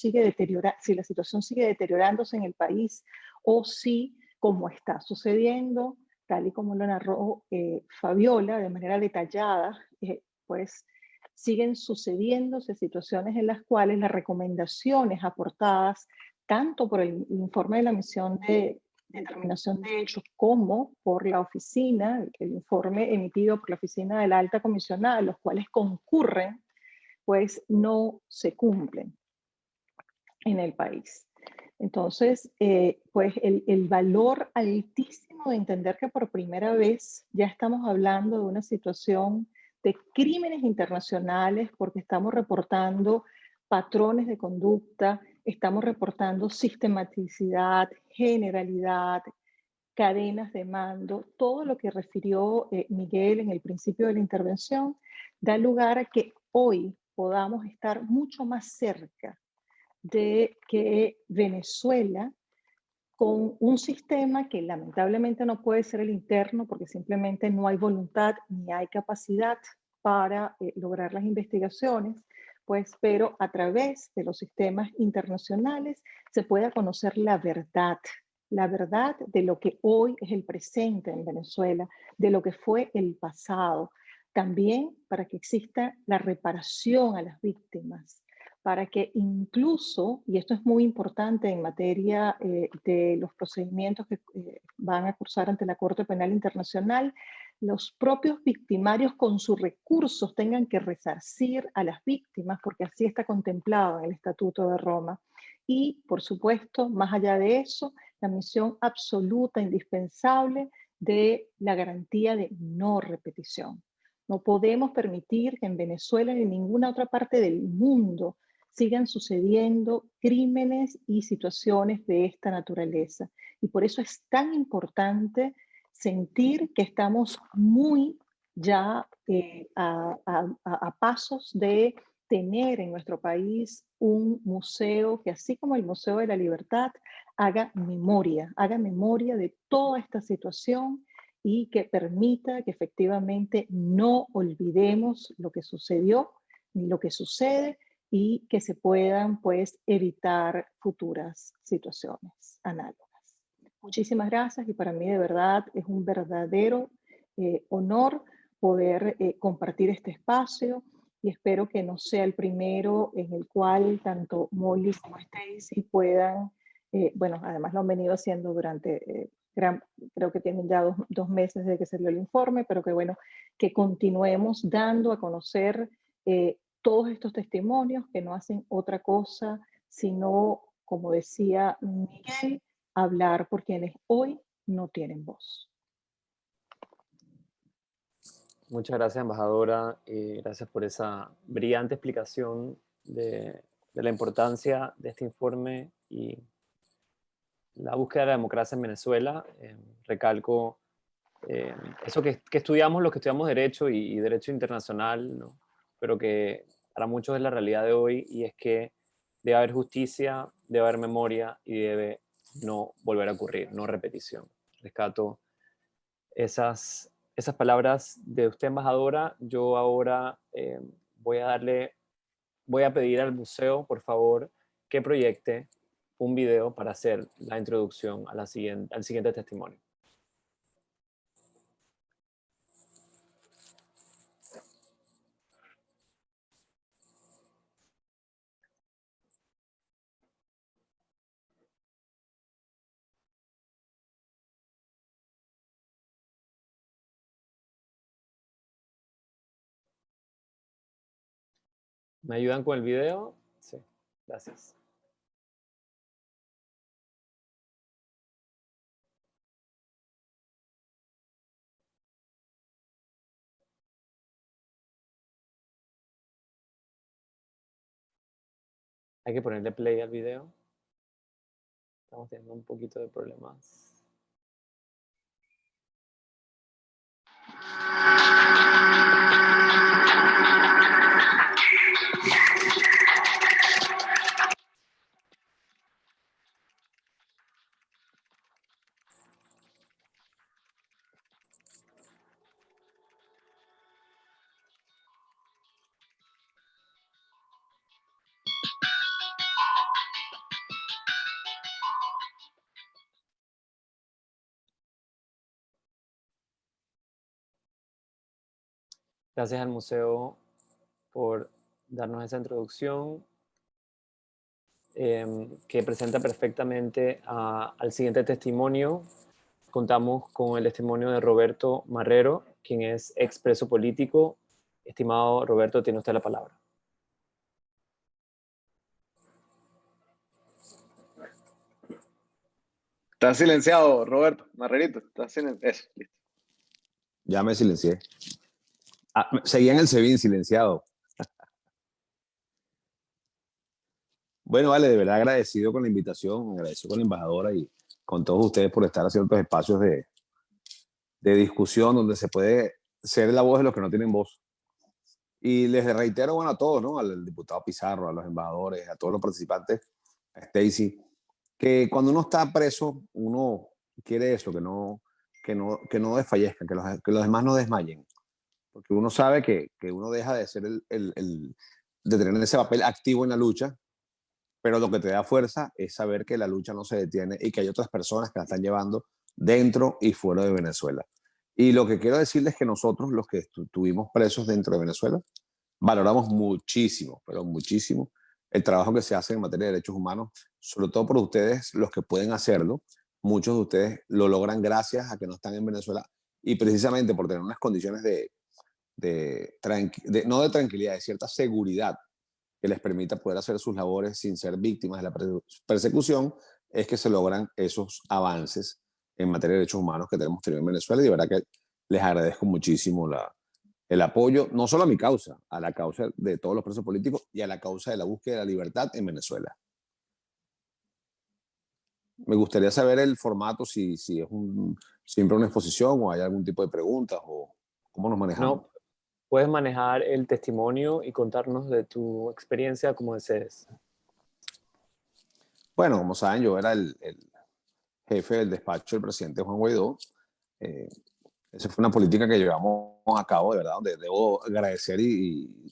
sigue deteriorándose en el país, o si, como está sucediendo, tal y como lo narró Fabiola de manera detallada, pues siguen sucediéndose situaciones en las cuales las recomendaciones aportadas tanto por el informe de la misión de determinación de hechos como por la oficina, el informe emitido por la oficina de la alta comisionada, los cuales concurren, pues no se cumplen en el país. Entonces, pues el valor altísimo de entender que por primera vez ya estamos hablando de una situación de crímenes internacionales, porque estamos reportando patrones de conducta, estamos reportando sistematicidad, generalidad, cadenas de mando, todo lo que refirió Miguel en el principio de la intervención, da lugar a que hoy podamos estar mucho más cerca de que Venezuela con un sistema que lamentablemente no puede ser el interno porque simplemente no hay voluntad ni hay capacidad para lograr las investigaciones, pues, pero a través de los sistemas internacionales se pueda conocer la verdad de lo que hoy es el presente en Venezuela, de lo que fue el pasado, también para que exista la reparación a las víctimas, para que incluso, y esto es muy importante en materia de los procedimientos que van a cursar ante la Corte Penal Internacional, los propios victimarios con sus recursos tengan que resarcir a las víctimas, porque así está contemplado en el Estatuto de Roma. Y, por supuesto, más allá de eso, la misión absoluta, indispensable de la garantía de no repetición. No podemos permitir que en Venezuela ni en ninguna otra parte del mundo sigan sucediendo crímenes y situaciones de esta naturaleza. Y por eso es tan importante sentir que estamos muy ya a pasos de tener en nuestro país un museo que, así como el Museo de la Libertad, haga memoria de toda esta situación y que permita que efectivamente no olvidemos lo que sucedió ni lo que sucede, y que se puedan, pues, evitar futuras situaciones análogas. Muchísimas gracias, y para mí de verdad es un verdadero honor poder compartir este espacio, y espero que no sea el primero en el cual tanto Molly como Stacy puedan, bueno, además lo han venido haciendo durante creo que tienen ya dos meses desde que salió el informe, pero que bueno, que continuemos dando a conocer todos estos testimonios que no hacen otra cosa sino, como decía Miguel, hablar por quienes hoy no tienen voz. Muchas gracias, embajadora. Gracias por esa brillante explicación de la importancia de este informe y la búsqueda de la democracia en Venezuela. Recalco eso que estudiamos, los que estudiamos Derecho y Derecho Internacional, ¿no? Pero que para muchos es la realidad de hoy, y es que debe haber justicia, debe haber memoria y debe no volver a ocurrir, no repetición. Rescato esas palabras de usted, embajadora. Yo ahora voy a pedir al museo, por favor, que proyecte un video para hacer la introducción a al siguiente testimonio. ¿Me ayudan con el video? Sí, gracias. Hay que ponerle play al video. Estamos teniendo un poquito de problemas. Gracias al museo por darnos esa introducción que presenta perfectamente al siguiente testimonio. Contamos con el testimonio de Roberto Marrero, quien es expreso político. Estimado Roberto, tiene usted la palabra. Está silenciado, Roberto. Marrerito, está silenciado. Eso, listo. Ya me silencié. Seguía en el SEBIN silenciado. Bueno, vale, de verdad agradecido con la invitación, agradecido con la embajadora y con todos ustedes por estar haciendo estos espacios de discusión donde se puede ser la voz de los que no tienen voz. Y les reitero, bueno, a todos, ¿no? Al diputado Pizarro, a los embajadores, a todos los participantes, a Stacy, que cuando uno está preso, uno quiere eso, que no desfallezca, que los demás no desmayen, porque uno sabe que uno deja de ser de tener ese papel activo en la lucha, pero lo que te da fuerza es saber que la lucha no se detiene y que hay otras personas que la están llevando dentro y fuera de Venezuela. Y lo que quiero decirles es que nosotros, los que estuvimos presos dentro de Venezuela, valoramos muchísimo, pero muchísimo, el trabajo que se hace en materia de derechos humanos, sobre todo por ustedes, los que pueden hacerlo. Muchos de ustedes lo logran gracias a que no están en Venezuela y precisamente por tener unas condiciones no de tranquilidad, de cierta seguridad que les permita poder hacer sus labores sin ser víctimas de la persecución, es que se logran esos avances en materia de derechos humanos que tenemos tenido en Venezuela. Y de verdad que les agradezco muchísimo el apoyo, no solo a mi causa, a la causa de todos los presos políticos y a la causa de la búsqueda de la libertad en Venezuela. Me gustaría saber el formato, si es siempre una exposición o hay algún tipo de preguntas o cómo nos manejamos. No, puedes manejar el testimonio y contarnos de tu experiencia como desees. Bueno, como saben, yo era el jefe del despacho del presidente Juan Guaidó. Esa fue una política que llevamos a cabo, de verdad, donde debo agradecer y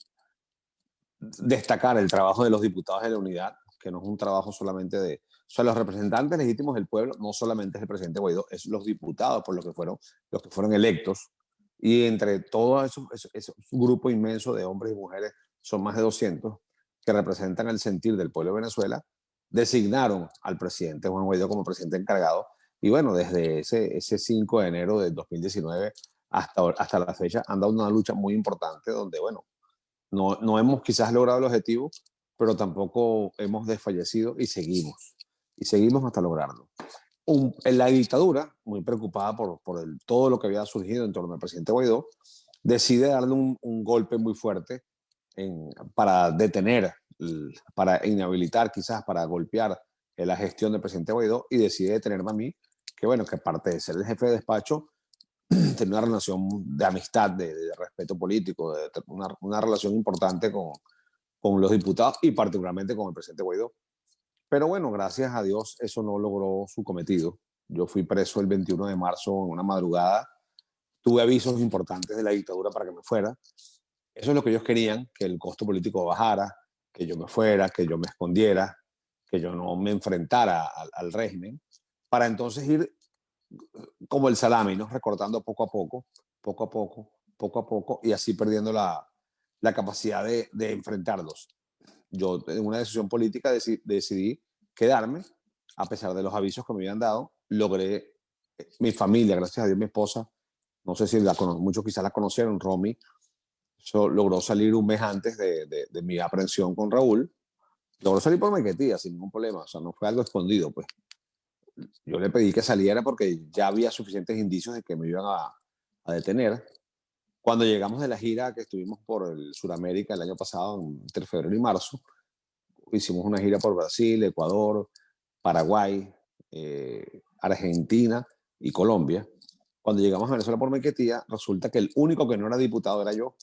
destacar el trabajo de los diputados de la unidad, que no es un trabajo solamente de... O sea, los representantes legítimos del pueblo no solamente es el presidente Guaidó, es los diputados por los que fueron electos. Y entre todos esos grupo inmenso de hombres y mujeres, son más de 200, que representan el sentir del pueblo de Venezuela, designaron al presidente Juan Guaidó como presidente encargado. Y bueno, desde ese 5 de enero de 2019 hasta la fecha han dado una lucha muy importante donde, bueno, no hemos quizás logrado el objetivo, pero tampoco hemos desfallecido y seguimos hasta lograrlo. En la dictadura, muy preocupada por todo lo que había surgido en torno al presidente Guaidó, decide darle un golpe muy fuerte para detener, para inhabilitar, quizás para golpear la gestión del presidente Guaidó, y decide detenerme a mí, que bueno, que aparte de ser el jefe de despacho, tenía una relación de amistad, de respeto político, una relación importante con los diputados y particularmente con el presidente Guaidó. Pero bueno, gracias a Dios eso no logró su cometido. Yo fui preso el 21 de marzo en una madrugada. Tuve avisos importantes de la dictadura para que me fuera. Eso es lo que ellos querían, que el costo político bajara, que yo me fuera, que yo me escondiera, que yo no me enfrentara al régimen, para entonces ir como el salami, ¿no? Recortando poco a poco, poco a poco, poco a poco, y así perdiendo la capacidad de enfrentarlos. Yo, en una decisión política, decidí quedarme, a pesar de los avisos que me habían dado. Logré, mi familia, gracias a Dios, mi esposa, no sé si muchos quizás la conocieron, Romy, logró salir un mes antes de mi aprehensión con Raúl. Logró salir por Maiquetía sin ningún problema, o sea, no fue algo escondido, pues. Yo le pedí que saliera porque ya había suficientes indicios de que me iban a detener. Cuando llegamos de la gira que estuvimos por el Sudamérica el año pasado, entre febrero y marzo, hicimos una gira por Brasil, Ecuador, Paraguay, Argentina y Colombia. Cuando llegamos a Venezuela por Maiquetía, resulta que el único que no era diputado era yo,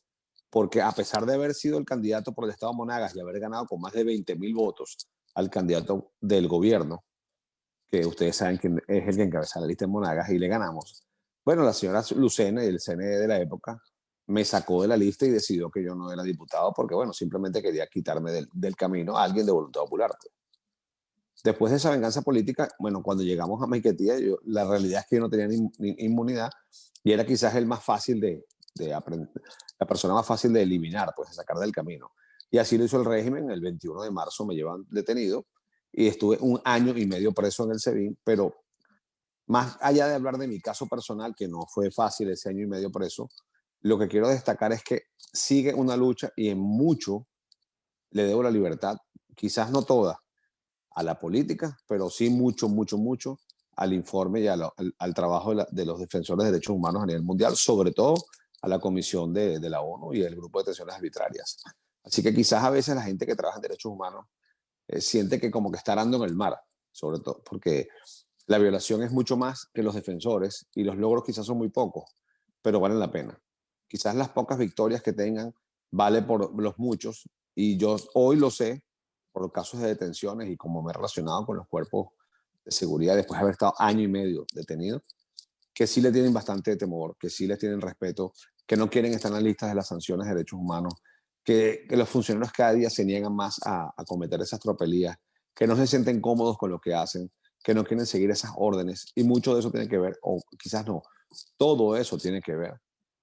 porque a pesar de haber sido el candidato por el estado de Monagas y haber ganado con más de 20.000 votos al candidato del gobierno, que ustedes saben que es el que encabeza la lista en Monagas, y le ganamos. Bueno, la señora Lucena y el CNE de la época me sacó de la lista y decidió que yo no era diputado porque, bueno, simplemente quería quitarme del camino a alguien de Voluntad Popular. Después de esa venganza política, bueno, cuando llegamos a Maiquetía, la realidad es que yo no tenía ni inmunidad y era quizás el más fácil de aprender, la persona más fácil de eliminar, pues de sacar del camino. Y así lo hizo el régimen. El 21 de marzo me llevan detenido y estuve 1 año y medio preso en el SEBIN, pero más allá de hablar de mi caso personal, que no fue fácil ese año y medio preso, lo que quiero destacar es que sigue una lucha y en mucho le debo la libertad, quizás no toda a la política, pero sí mucho, mucho, mucho al informe y al trabajo de los defensores de derechos humanos a nivel mundial, sobre todo a la Comisión de la ONU y el Grupo de Detenciones Arbitrarias. Así que quizás a veces la gente que trabaja en derechos humanos siente que como que está arando en el mar, sobre todo porque la violación es mucho más que los defensores y los logros quizás son muy pocos, pero valen la pena. Quizás las pocas victorias que tengan vale por los muchos, y yo hoy lo sé por casos de detenciones y como me he relacionado con los cuerpos de seguridad, después de haber estado año y medio detenido, que sí le tienen bastante temor, que sí les tienen respeto, que no quieren estar en las listas de las sanciones de derechos humanos, que los funcionarios cada día se niegan más a cometer esas tropelías, que no se sienten cómodos con lo que hacen, que no quieren seguir esas órdenes. Y mucho de eso tiene que ver, o quizás no, todo eso tiene que ver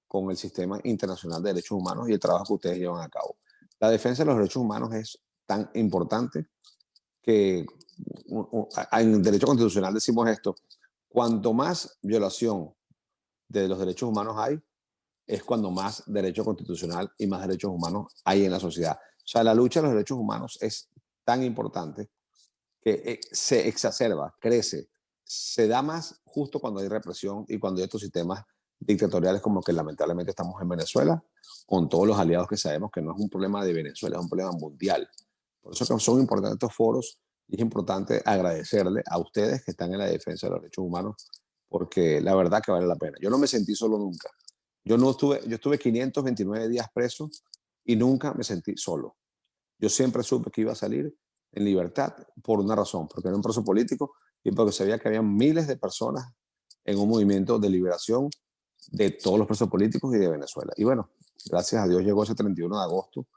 con el sistema internacional de derechos humanos y el trabajo que ustedes llevan a cabo. La defensa de los derechos humanos es tan importante que en derecho constitucional decimos esto: cuanto más violación de los derechos humanos hay, es cuando más derecho constitucional y más derechos humanos hay en la sociedad. O sea, la lucha de los derechos humanos es tan importante que se exacerba, crece, se da más justo cuando hay represión y cuando hay estos sistemas dictatoriales como que lamentablemente estamos en Venezuela, con todos los aliados que sabemos que no es un problema de Venezuela, es un problema mundial. Por eso que son importantes estos foros y es importante agradecerle a ustedes que están en la defensa de los derechos humanos, porque la verdad que vale la pena. Yo no me sentí solo nunca. Yo estuve 529 días preso y nunca me sentí solo. Yo siempre supe que iba a salir en libertad por una razón, porque era un preso político y porque sabía que había miles de personas en un movimiento de liberación de todos los presos políticos y de Venezuela. Y bueno, gracias a Dios llegó ese 31 de agosto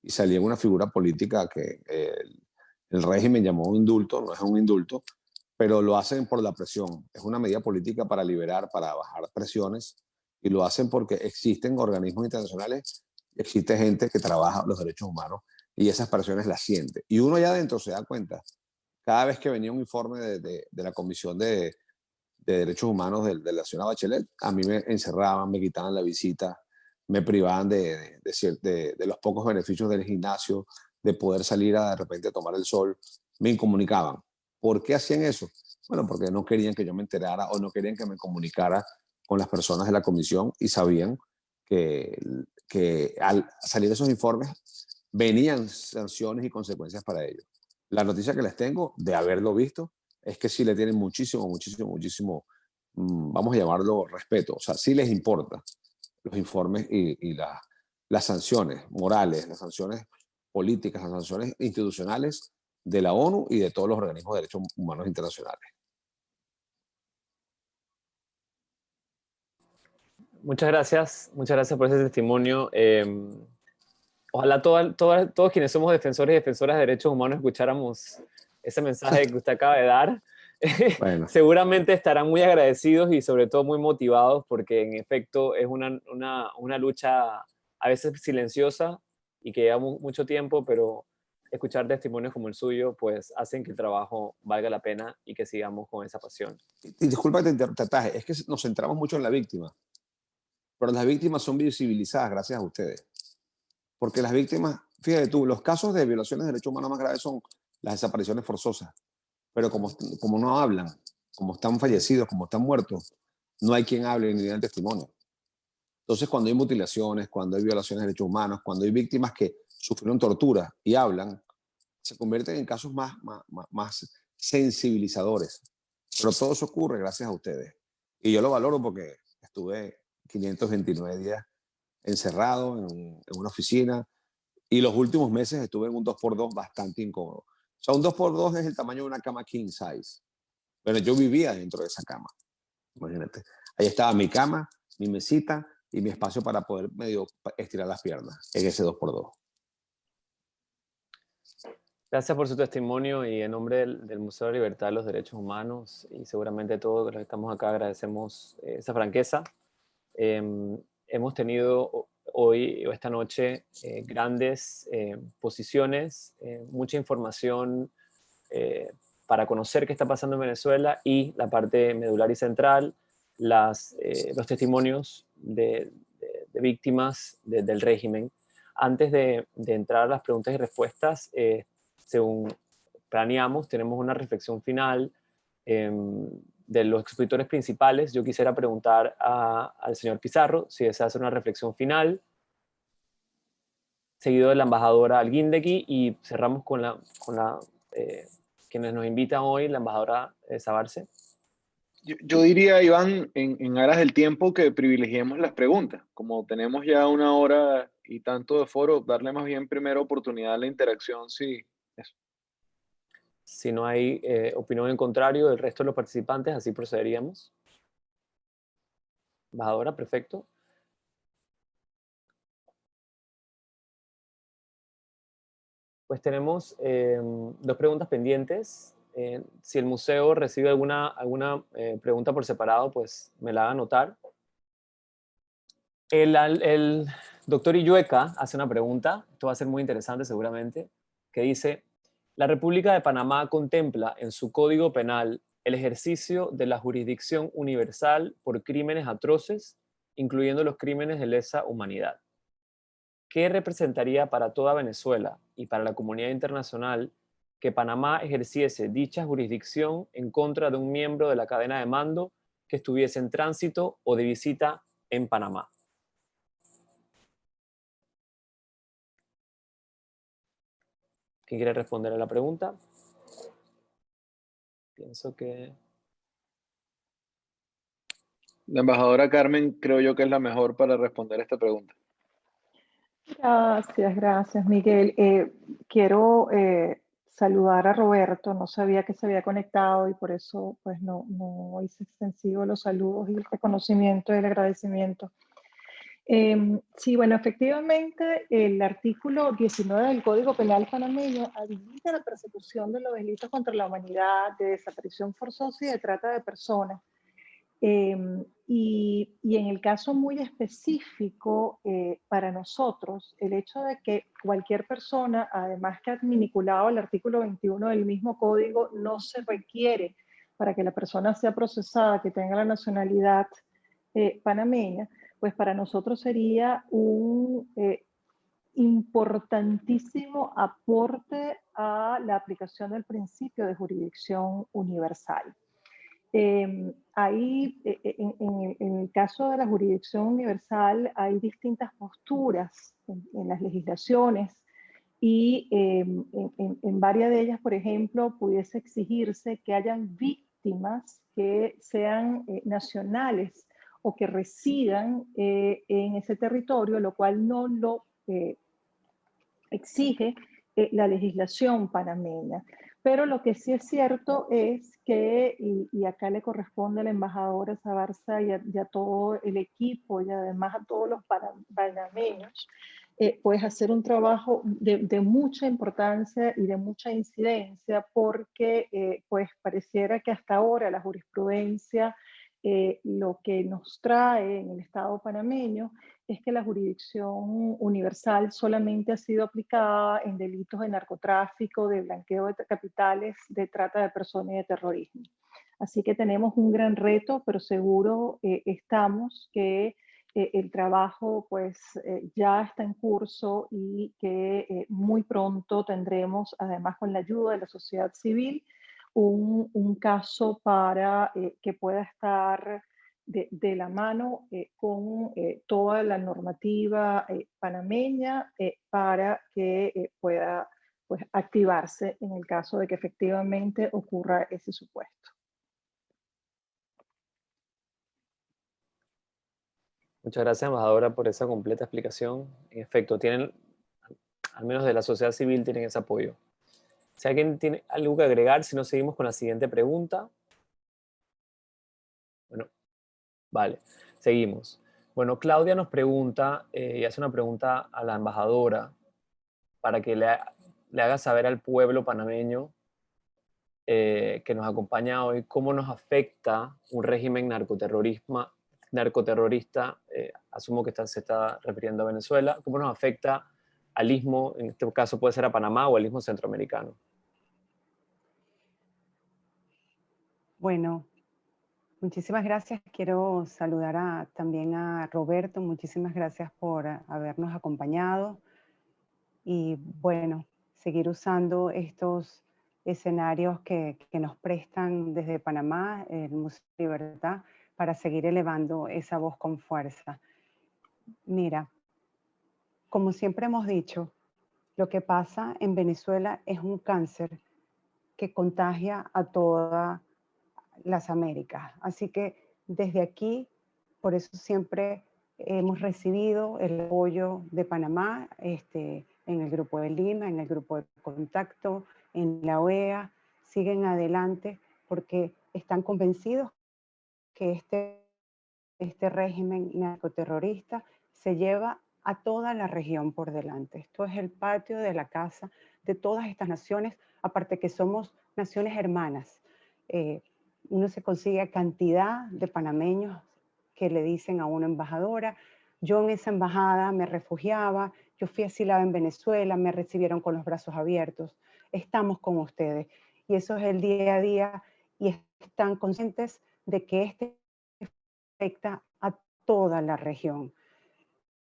y salí en una figura política que el régimen llamó un indulto, no es un indulto, pero lo hacen por la presión. Es una medida política para liberar, para bajar presiones, y lo hacen porque existen organismos internacionales, existe gente que trabaja los derechos humanos y esas presiones las siente. Y uno allá adentro se da cuenta, cada vez que venía un informe de la Comisión de Derechos Humanos de la señora Bachelet, a mí me encerraban, me quitaban la visita, me privaban de los pocos beneficios del gimnasio, de poder salir de repente a tomar el sol, me incomunicaban. ¿Por qué hacían eso? Bueno, porque no querían que yo me enterara o no querían que me comunicara con las personas de la comisión y sabían que al salir esos informes venían sanciones y consecuencias para ellos. La noticia que les tengo de haberlo visto es que sí le tienen muchísimo, muchísimo, muchísimo, vamos a llamarlo respeto. O sea, sí les importa los informes y las sanciones morales, las sanciones políticas, las sanciones institucionales de la ONU y de todos los organismos de derechos humanos internacionales. Muchas gracias por ese testimonio. Ojalá todos quienes somos defensores y defensoras de derechos humanos escucháramos ese mensaje que usted acaba de dar. Bueno. Seguramente estarán muy agradecidos y sobre todo muy motivados, porque en efecto es una lucha a veces silenciosa y que lleva mucho tiempo, pero escuchar testimonios como el suyo pues hacen que el trabajo valga la pena y que sigamos con esa pasión. Y disculpa que te ataje, es que nos centramos mucho en la víctima, pero las víctimas son visibilizadas gracias a ustedes. Porque las víctimas, fíjate tú, los casos de violaciones de derechos humanos más graves son las desapariciones forzosas. Pero como no hablan, como están fallecidos, como están muertos, no hay quien hable ni dé el testimonio. Entonces, cuando hay mutilaciones, cuando hay violaciones de derechos humanos, cuando hay víctimas que sufrieron tortura y hablan, se convierten en casos más sensibilizadores. Pero todo eso ocurre gracias a ustedes. Y yo lo valoro porque estuve 529 días encerrado en una oficina y los últimos meses estuve en un 2x2 bastante incómodo. O sea, un 2x2 es el tamaño de una cama king size. Pero yo vivía dentro de esa cama. Imagínate. Ahí estaba mi cama, mi mesita y mi espacio para poder medio estirar las piernas en ese 2x2. Gracias por su testimonio y en nombre del Museo de la Libertad de los Derechos Humanos y seguramente todos los que estamos acá agradecemos esa franqueza. Hemos tenido hoy o esta noche grandes posiciones, mucha información para conocer qué está pasando en Venezuela y la parte medular y central, los testimonios de víctimas del régimen. Antes de entrar a las preguntas y respuestas, según planeamos, tenemos una reflexión final de los expositores principales. Yo quisiera preguntar al señor Pizarro si desea hacer una reflexión final, seguido de la embajadora Alguindegui, y cerramos con quienes nos invitan hoy, la embajadora Sabarce. Yo diría, Iván, en aras del tiempo, que privilegiemos las preguntas. Como tenemos ya 1 hora y tanto de foro, darle más bien primero oportunidad a la interacción, sí. Eso. Si no hay opinión en contrario del resto de los participantes, así procederíamos. Embajadora, perfecto. Pues tenemos 2 preguntas pendientes. Si el museo recibe alguna pregunta por separado, pues me la haga notar. El doctor Illueca hace una pregunta, esto va a ser muy interesante seguramente, que dice: ¿la República de Panamá contempla en su Código Penal el ejercicio de la jurisdicción universal por crímenes atroces, incluyendo los crímenes de lesa humanidad? ¿Qué representaría para toda Venezuela y para la comunidad internacional que Panamá ejerciese dicha jurisdicción en contra de un miembro de la cadena de mando que estuviese en tránsito o de visita en Panamá? ¿Quién quiere responder a la pregunta? Pienso que... La embajadora Carmen creo yo que es la mejor para responder esta pregunta. Gracias, Miguel. Quiero saludar a Roberto, no sabía que se había conectado y por eso pues no hice extensivo los saludos y el reconocimiento y el agradecimiento. Sí, bueno, efectivamente el artículo 19 del Código Penal panameño habilita la persecución de los delitos contra la humanidad, de desaparición forzosa y de trata de personas. Y en el caso muy específico para nosotros, el hecho de que cualquier persona, además que vinculado al artículo 21 del mismo código, no se requiere para que la persona sea procesada, que tenga la nacionalidad panameña, pues para nosotros sería un importantísimo aporte a la aplicación del principio de jurisdicción universal. En el caso de la jurisdicción universal hay distintas posturas en las legislaciones y en varias de ellas, por ejemplo, pudiese exigirse que hayan víctimas que sean nacionales o que residan en ese territorio, lo cual no lo exige la legislación panameña. Pero lo que sí es cierto es que, y acá le corresponde a la embajadora Zabarza y a todo el equipo y además a todos los panameños, pues hacer un trabajo de mucha importancia y de mucha incidencia porque pues pareciera que hasta ahora la jurisprudencia lo que nos trae en el Estado panameño es que la jurisdicción universal solamente ha sido aplicada en delitos de narcotráfico, de blanqueo de capitales, de trata de personas y de terrorismo. Así que tenemos un gran reto, pero seguro estamos que el trabajo pues ya está en curso y que muy pronto tendremos, además con la ayuda de la sociedad civil, un caso para que pueda estar de la mano con toda la normativa panameña para que pueda pues, activarse en el caso de que efectivamente ocurra ese supuesto. Muchas gracias, embajadora, por esa completa explicación. En efecto, tienen, al menos de la sociedad civil, tienen ese apoyo. Si alguien tiene algo que agregar, si no, seguimos con la siguiente pregunta. Bueno, vale, seguimos. Bueno, Claudia nos pregunta, y hace una pregunta a la embajadora, para que le haga saber al pueblo panameño que nos acompaña hoy, cómo nos afecta un régimen narcoterrorista, asumo que se está refiriendo a Venezuela, cómo nos afecta al istmo, en este caso puede ser a Panamá o al istmo centroamericano. Bueno, muchísimas gracias. Quiero saludar también a Roberto. Muchísimas gracias por habernos acompañado. Y bueno, seguir usando estos escenarios que nos prestan desde Panamá, el Museo de Libertad, para seguir elevando esa voz con fuerza. Mira, como siempre hemos dicho, lo que pasa en Venezuela es un cáncer que contagia a todas las Américas. Así que desde aquí, por eso siempre hemos recibido el apoyo de Panamá en el Grupo de Lima, en el Grupo de Contacto, en la OEA, siguen adelante porque están convencidos que este régimen narcoterrorista se lleva a toda la región por delante. Esto es el patio de la casa de todas estas naciones, aparte que somos naciones hermanas. Uno se consigue cantidad de panameños que le dicen a una embajadora: yo en esa embajada me refugiaba, yo fui asilada en Venezuela, me recibieron con los brazos abiertos, estamos con ustedes. Y eso es el día a día, y están conscientes de que este afecta a toda la región.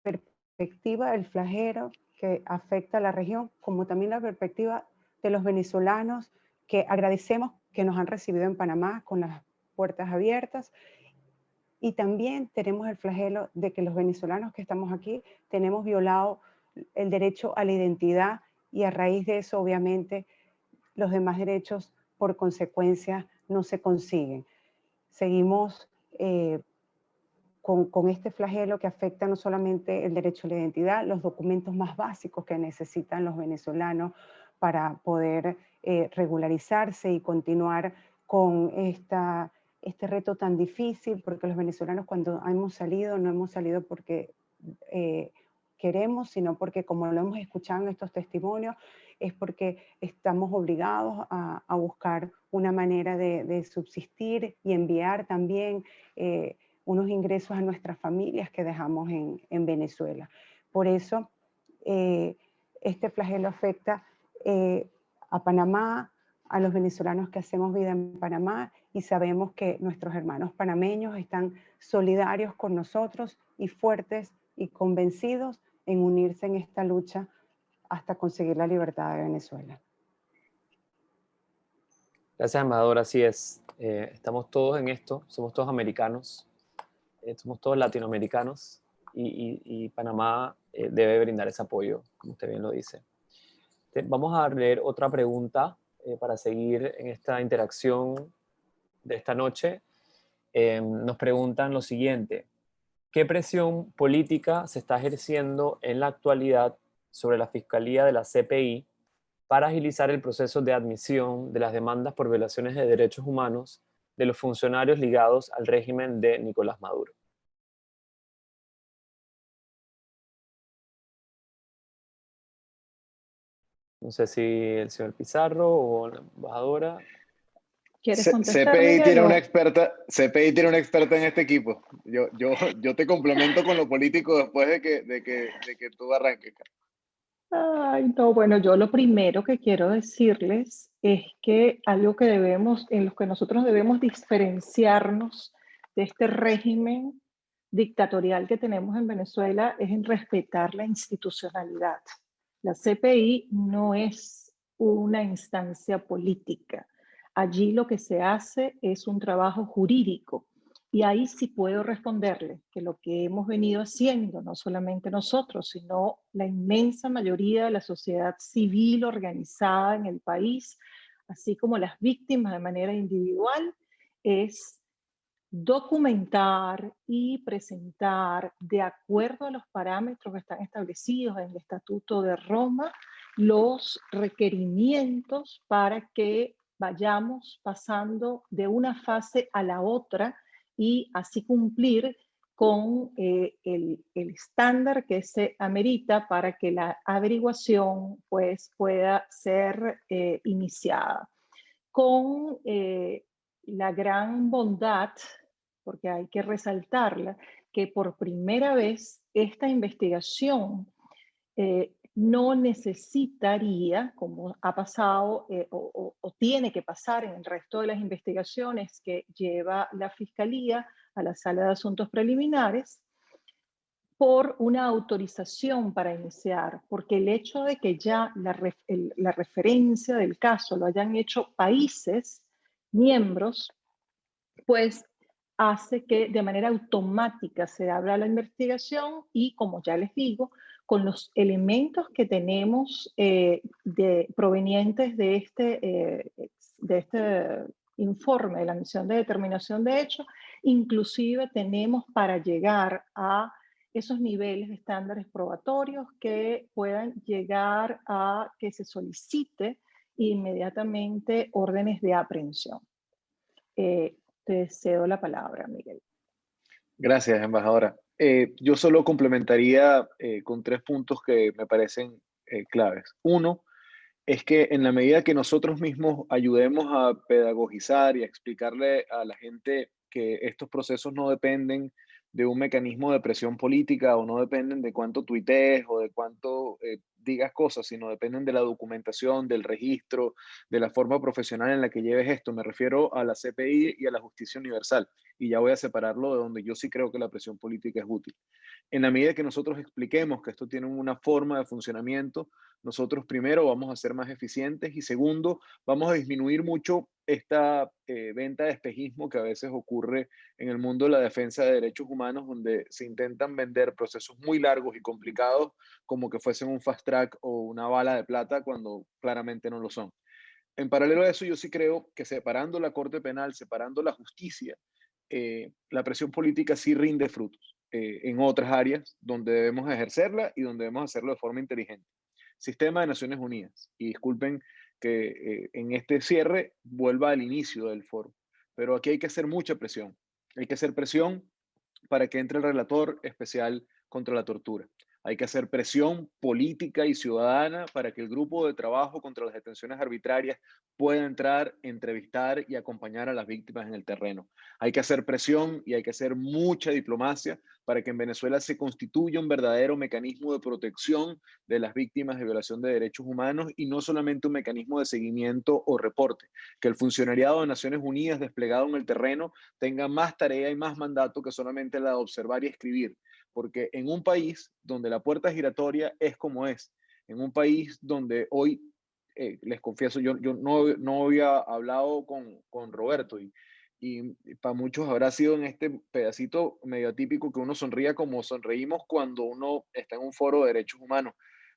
Perspectiva del flagelo que afecta a la región, como también la perspectiva de los venezolanos que agradecemos que nos han recibido en Panamá con las puertas abiertas. Y también tenemos el flagelo de que los venezolanos que estamos aquí tenemos violado el derecho a la identidad, y a raíz de eso, obviamente, los demás derechos por consecuencia no se consiguen. Seguimos con este flagelo que afecta no solamente el derecho a la identidad, los documentos más básicos que necesitan los venezolanos para poder regularizarse y continuar con este reto tan difícil, porque los venezolanos cuando hemos salido, no hemos salido porque queremos, sino porque, como lo hemos escuchado en estos testimonios, es porque estamos obligados a buscar una manera de subsistir y enviar también unos ingresos a nuestras familias que dejamos en Venezuela. Por eso, este flagelo afecta a Panamá, a los venezolanos que hacemos vida en Panamá, y sabemos que nuestros hermanos panameños están solidarios con nosotros y fuertes y convencidos en unirse en esta lucha hasta conseguir la libertad de Venezuela. Gracias, embajador. Así es. Estamos todos en esto, somos todos americanos, somos todos latinoamericanos, y Panamá debe brindar ese apoyo, como usted bien lo dice. Vamos a leer otra pregunta para seguir en esta interacción de esta noche. Nos preguntan lo siguiente: ¿qué presión política se está ejerciendo en la actualidad sobre la Fiscalía de la CPI para agilizar el proceso de admisión de las demandas por violaciones de derechos humanos de los funcionarios ligados al régimen de Nicolás Maduro? No sé si el señor Pizarro o la embajadora. ¿Quieres contestar, CPI Miguel, tiene o? una experta en este equipo. Yo te complemento con lo político después de que tú arranques. Ay, no, bueno, yo lo primero que quiero decirles es que algo que en lo que nosotros debemos diferenciarnos de este régimen dictatorial que tenemos en Venezuela es en respetar la institucionalidad. La CPI no es una instancia política. Allí lo que se hace es un trabajo jurídico. Y ahí sí puedo responderle que lo que hemos venido haciendo, no solamente nosotros, sino la inmensa mayoría de la sociedad civil organizada en el país, así como las víctimas de manera individual, es documentar y presentar, de acuerdo a los parámetros que están establecidos en el Estatuto de Roma, los requerimientos para que vayamos pasando de una fase a la otra y así cumplir con el estándar que se amerita para que la averiguación pues, pueda ser iniciada. Con la gran bondad, porque hay que resaltarla, que por primera vez esta investigación no necesitaría, como ha pasado o tiene que pasar en el resto de las investigaciones que lleva la Fiscalía a la Sala de Asuntos Preliminares, por una autorización para iniciar, porque el hecho de que ya la referencia del caso lo hayan hecho países miembros, pues hace que de manera automática se abra la investigación y, como ya les digo, con los elementos que tenemos provenientes de este informe de la misión de determinación de hechos, inclusive tenemos para llegar a esos niveles de estándares probatorios que puedan llegar a que se solicite e inmediatamente órdenes de aprehensión. Te cedo la palabra, Miguel. Gracias, embajadora. Yo solo complementaría con 3 puntos que me parecen claves. Uno, es que en la medida que nosotros mismos ayudemos a pedagogizar y a explicarle a la gente que estos procesos no dependen de un mecanismo de presión política o no dependen de cuánto tuitees o de cuánto digas cosas, sino dependen de la documentación, del registro, de la forma profesional en la que lleves esto. Me refiero a la CPI y a la justicia universal. Y ya voy a separarlo de donde yo sí creo que la presión política es útil. En la medida que nosotros expliquemos que esto tiene una forma de funcionamiento, nosotros primero vamos a ser más eficientes y segundo, vamos a disminuir mucho esta venta de espejismo que a veces ocurre en el mundo de la defensa de derechos humanos, donde se intentan vender procesos muy largos y complicados como que fuesen un fast track o una bala de plata cuando claramente no lo son. En paralelo a eso, yo sí creo que separando la Corte Penal, separando la justicia, la presión política sí rinde frutos en otras áreas donde debemos ejercerla y donde debemos hacerlo de forma inteligente. Sistema de Naciones Unidas. Y disculpen que en este cierre vuelva al inicio del foro, pero aquí hay que hacer mucha presión. Hay que hacer presión para que entre el relator especial contra la tortura. Hay que hacer presión política y ciudadana para que el grupo de trabajo contra las detenciones arbitrarias pueda entrar, entrevistar y acompañar a las víctimas en el terreno. Hay que hacer presión y hay que hacer mucha diplomacia para que en Venezuela se constituya un verdadero mecanismo de protección de las víctimas de violación de derechos humanos y no solamente un mecanismo de seguimiento o reporte. Que el funcionariado de Naciones Unidas desplegado en el terreno tenga más tarea y más mandato que solamente la de observar y escribir. Porque en un país donde la puerta giratoria es como es, en un país donde hoy, les confieso, yo no había hablado con Roberto y para muchos habrá sido en este pedacito medio atípico que uno sonría como sonreímos cuando uno está en un foro de derechos humanos.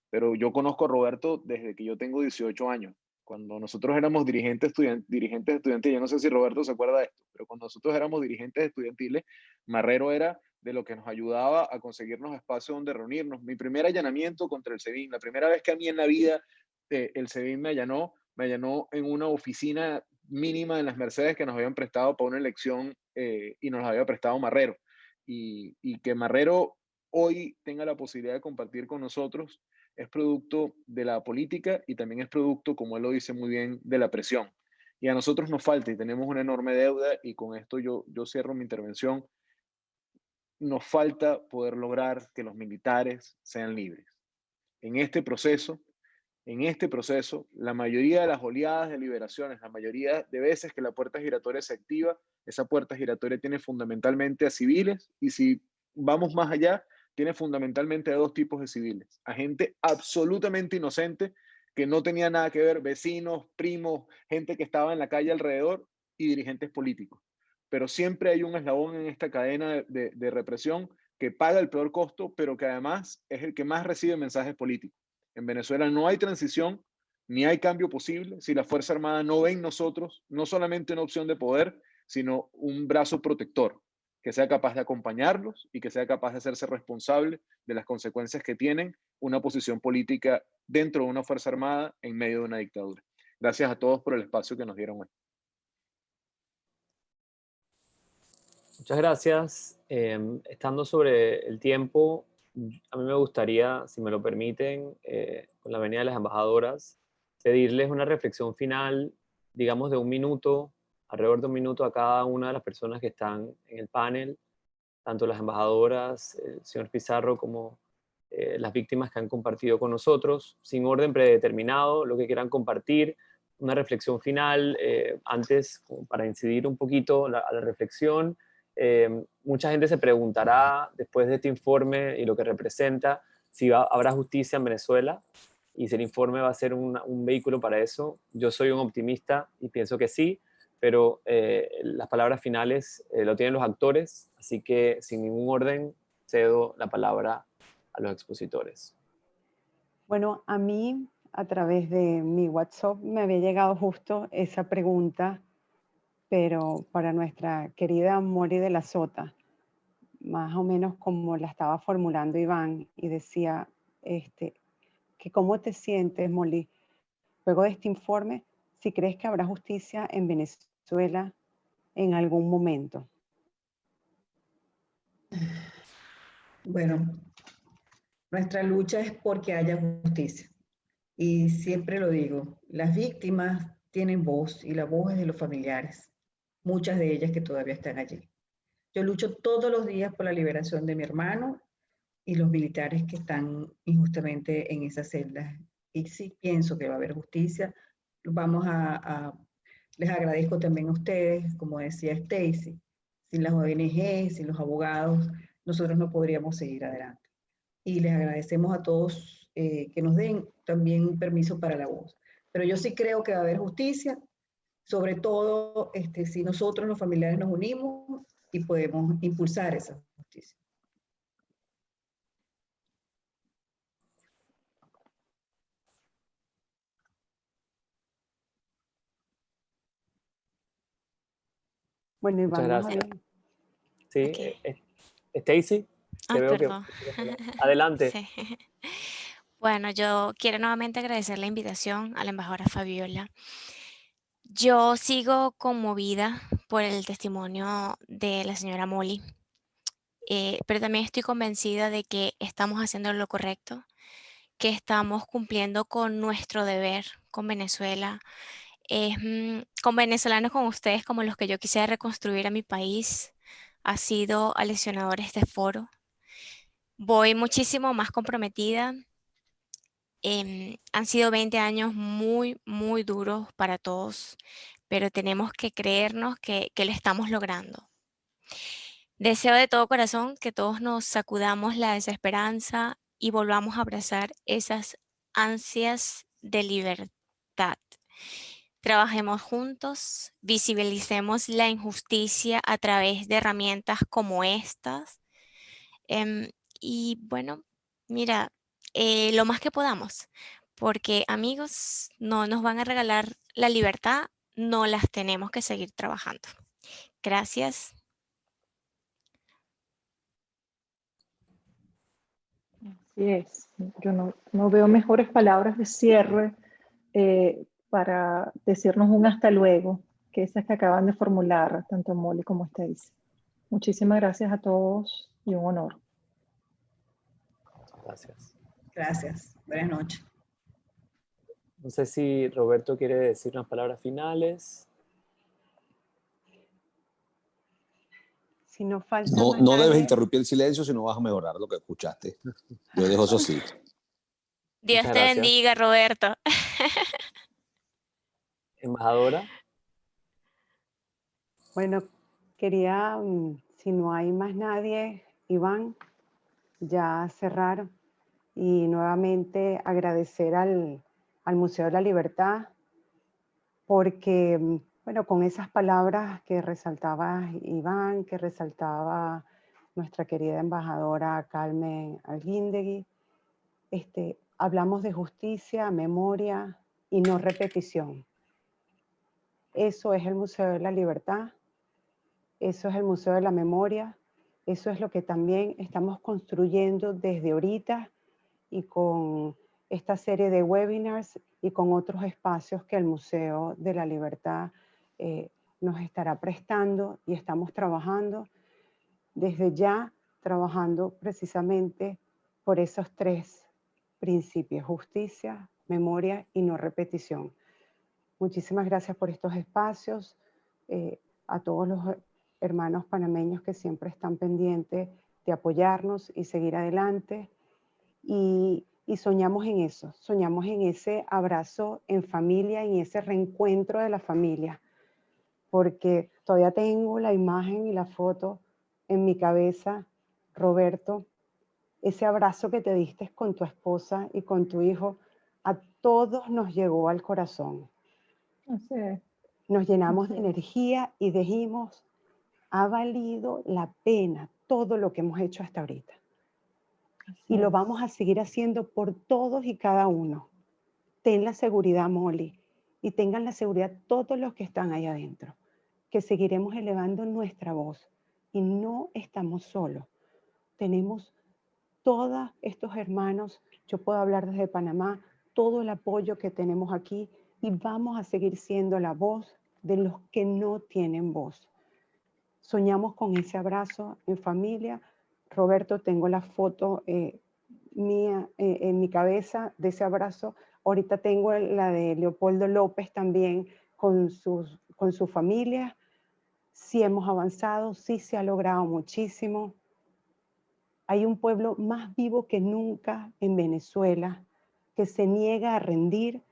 Pero yo conozco a Roberto desde que yo tengo 18 años. Cuando nosotros éramos dirigentes estudiantiles, yo no sé si Roberto se acuerda de esto, pero cuando nosotros éramos dirigentes estudiantiles, Marrero era de lo que nos ayudaba a conseguirnos espacios donde reunirnos. Mi primer allanamiento contra el SEBIN, la primera vez que a mí en la vida el SEBIN me allanó en una oficina mínima en las Mercedes que nos habían prestado para una elección y nos la había prestado Marrero. Y que Marrero hoy tenga la posibilidad de compartir con nosotros es producto de la política y también es producto, como él lo dice muy bien, de la presión. Y a nosotros nos falta y tenemos una enorme deuda y con esto yo cierro mi intervención. Nos falta poder lograr que los militares sean libres. En este proceso, la mayoría de las oleadas de liberaciones, la mayoría de veces que la puerta giratoria se activa, esa puerta giratoria tiene fundamentalmente a civiles y si vamos más allá, tiene fundamentalmente a 2 tipos de civiles. A gente absolutamente inocente que no tenía nada que ver, vecinos, primos, gente que estaba en la calle alrededor y dirigentes políticos. Pero siempre hay un eslabón en esta cadena de represión que paga el peor costo, pero que además es el que más recibe mensajes políticos. En Venezuela no hay transición ni hay cambio posible si la Fuerza Armada no ve en nosotros no solamente una opción de poder, sino un brazo protector que sea capaz de acompañarlos y que sea capaz de hacerse responsable de las consecuencias que tienen una posición política dentro de una Fuerza Armada en medio de una dictadura. Gracias a todos por el espacio que nos dieron hoy. Muchas gracias. Estando sobre el tiempo, a mí me gustaría, si me lo permiten, con la venida de las embajadoras, pedirles una reflexión final, digamos de 1 minuto, alrededor de 1 minuto a cada una de las personas que están en el panel, tanto las embajadoras, el señor Pizarro, como las víctimas que han compartido con nosotros, sin orden predeterminado, lo que quieran compartir, una reflexión final, antes, para incidir un poquito a la reflexión. Mucha gente se preguntará, después de este informe y lo que representa, si habrá justicia en Venezuela y si el informe va a ser un vehículo para eso. Yo soy un optimista y pienso que sí, pero las palabras finales lo tienen los actores, así que sin ningún orden cedo la palabra a los expositores. Bueno, a mí a través de mi WhatsApp me había llegado justo esa pregunta, pero para nuestra querida Mori de la Sota, más o menos como la estaba formulando Iván, y decía que cómo te sientes, Molly, luego de este informe, si crees que habrá justicia en Venezuela en algún momento. Bueno, nuestra lucha es porque haya justicia. Y siempre lo digo, las víctimas tienen voz y la voz es de los familiares, muchas de ellas que todavía están allí. Yo lucho todos los días por la liberación de mi hermano y los militares que están injustamente en esas celdas. Y sí pienso que va a haber justicia. Les agradezco también a ustedes, como decía Stacy, sin las ONG, sin los abogados, nosotros no podríamos seguir adelante. Y les agradecemos a todos que nos den también permiso para la voz. Pero yo sí creo que va a haber justicia, sobre todo si nosotros los familiares nos unimos y podemos impulsar esa justicia. Bueno, Muchas Iván, nos gracias. había- Sí, Ok. Stacy, te veo que... Perdón. Adelante. Sí. Bueno, yo quiero nuevamente agradecer la invitación a la embajadora Fabiola. Yo sigo conmovida por el testimonio de la señora Molly, pero también estoy convencida de que estamos haciendo lo correcto, que estamos cumpliendo con nuestro deber con Venezuela, con venezolanos como ustedes, como los que yo quisiera reconstruir a mi país. Ha sido aleccionador este foro. Voy muchísimo más comprometida. Han sido 20 años muy, muy duros para todos, pero tenemos que creernos que lo estamos logrando. Deseo de todo corazón que todos nos sacudamos la desesperanza y volvamos a abrazar esas ansias de libertad. Trabajemos juntos, visibilicemos la injusticia a través de herramientas como estas. Y bueno, mira, lo más que podamos, porque amigos, no nos van a regalar la libertad, no las tenemos que seguir trabajando. Gracias. Así es. Yo no veo mejores palabras de cierre para decirnos un hasta luego que esas que acaban de formular tanto Molly como Stacy. Muchísimas gracias a todos y un honor. Gracias. Gracias. Buenas noches. No sé si Roberto quiere decir unas palabras finales. Si no falta No, más no debes nadie, interrumpir el silencio si no vas a mejorar lo que escuchaste. Yo dejo eso así. Dios Muchas te gracias. bendiga, Roberto. Embajadora. bueno, quería, si no hay más nadie, Iván, ya cerrar y nuevamente agradecer al Museo de la Libertad porque, bueno, con esas palabras que resaltaba Iván, que resaltaba nuestra querida embajadora Carmen Alguindegui, hablamos de justicia, memoria y no repetición. Eso es el Museo de la Libertad, eso es el Museo de la Memoria, eso es lo que también estamos construyendo desde ahorita y con esta serie de webinars y con otros espacios que el Museo de la Libertad nos estará prestando y estamos trabajando desde ya, trabajando precisamente por esos tres principios: justicia, memoria y no repetición. Muchísimas gracias por estos espacios, a todos los hermanos panameños que siempre están pendientes de apoyarnos y seguir adelante. Y soñamos en eso, soñamos en ese abrazo en familia, en ese reencuentro de la familia, porque todavía tengo la imagen y la foto en mi cabeza, Roberto, ese abrazo que te diste con tu esposa y con tu hijo, a todos nos llegó al corazón. Así es. Nos llenamos de Así es. energía y dijimos, ha valido la pena todo lo que hemos hecho hasta ahorita. Y lo vamos a seguir haciendo por todos y cada uno. Ten la seguridad, Molly, y tengan la seguridad todos los que están ahí adentro, que seguiremos elevando nuestra voz y no estamos solos. Tenemos todos estos hermanos, yo puedo hablar desde Panamá, todo el apoyo que tenemos aquí y vamos a seguir siendo la voz de los que no tienen voz. Soñamos con ese abrazo en familia. Roberto, tengo la foto mía en mi cabeza de ese abrazo. Ahorita tengo la de Leopoldo López también con su familia. Sí hemos avanzado, sí se ha logrado muchísimo. Hay un pueblo más vivo que nunca en Venezuela, que se niega a rendir.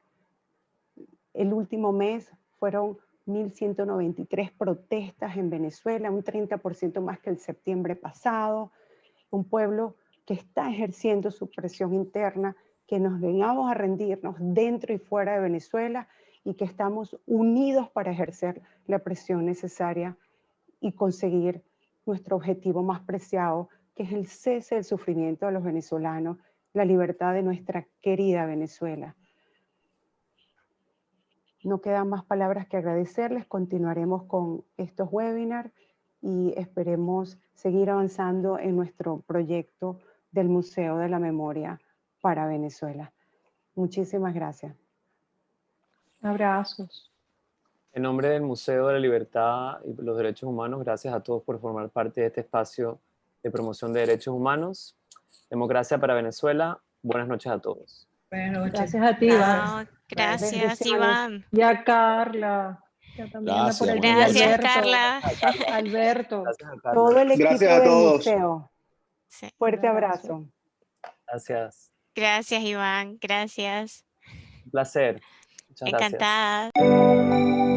El último mes fueron 1.193 protestas en Venezuela, un 30% más que el septiembre pasado. Un pueblo que está ejerciendo su presión interna, que nos negamos a rendirnos dentro y fuera de Venezuela y que estamos unidos para ejercer la presión necesaria y conseguir nuestro objetivo más preciado, que es el cese del sufrimiento de los venezolanos, la libertad de nuestra querida Venezuela. No quedan más palabras que agradecerles. Continuaremos con estos webinars y esperemos seguir avanzando en nuestro proyecto del Museo de la Memoria para Venezuela. Muchísimas gracias. Abrazos. En nombre del Museo de la Libertad y los Derechos Humanos, gracias a todos por formar parte de este espacio de promoción de derechos humanos. Democracia para Venezuela. Buenas noches a todos. Buenas noches. Gracias a ti, Iván. Chao, gracias, Bendiciones. Iván. Y a Carla, que también anda por Gracias, allí. buenas Gracias, Alberto. Carla. Alberto. Gracias a Carla. Todo el equipo Gracias a del todos. museo. Sí. Fuerte Un abrazo. abrazo. Gracias. Gracias, Iván. Gracias. Un placer. Muchas gracias. Encantada.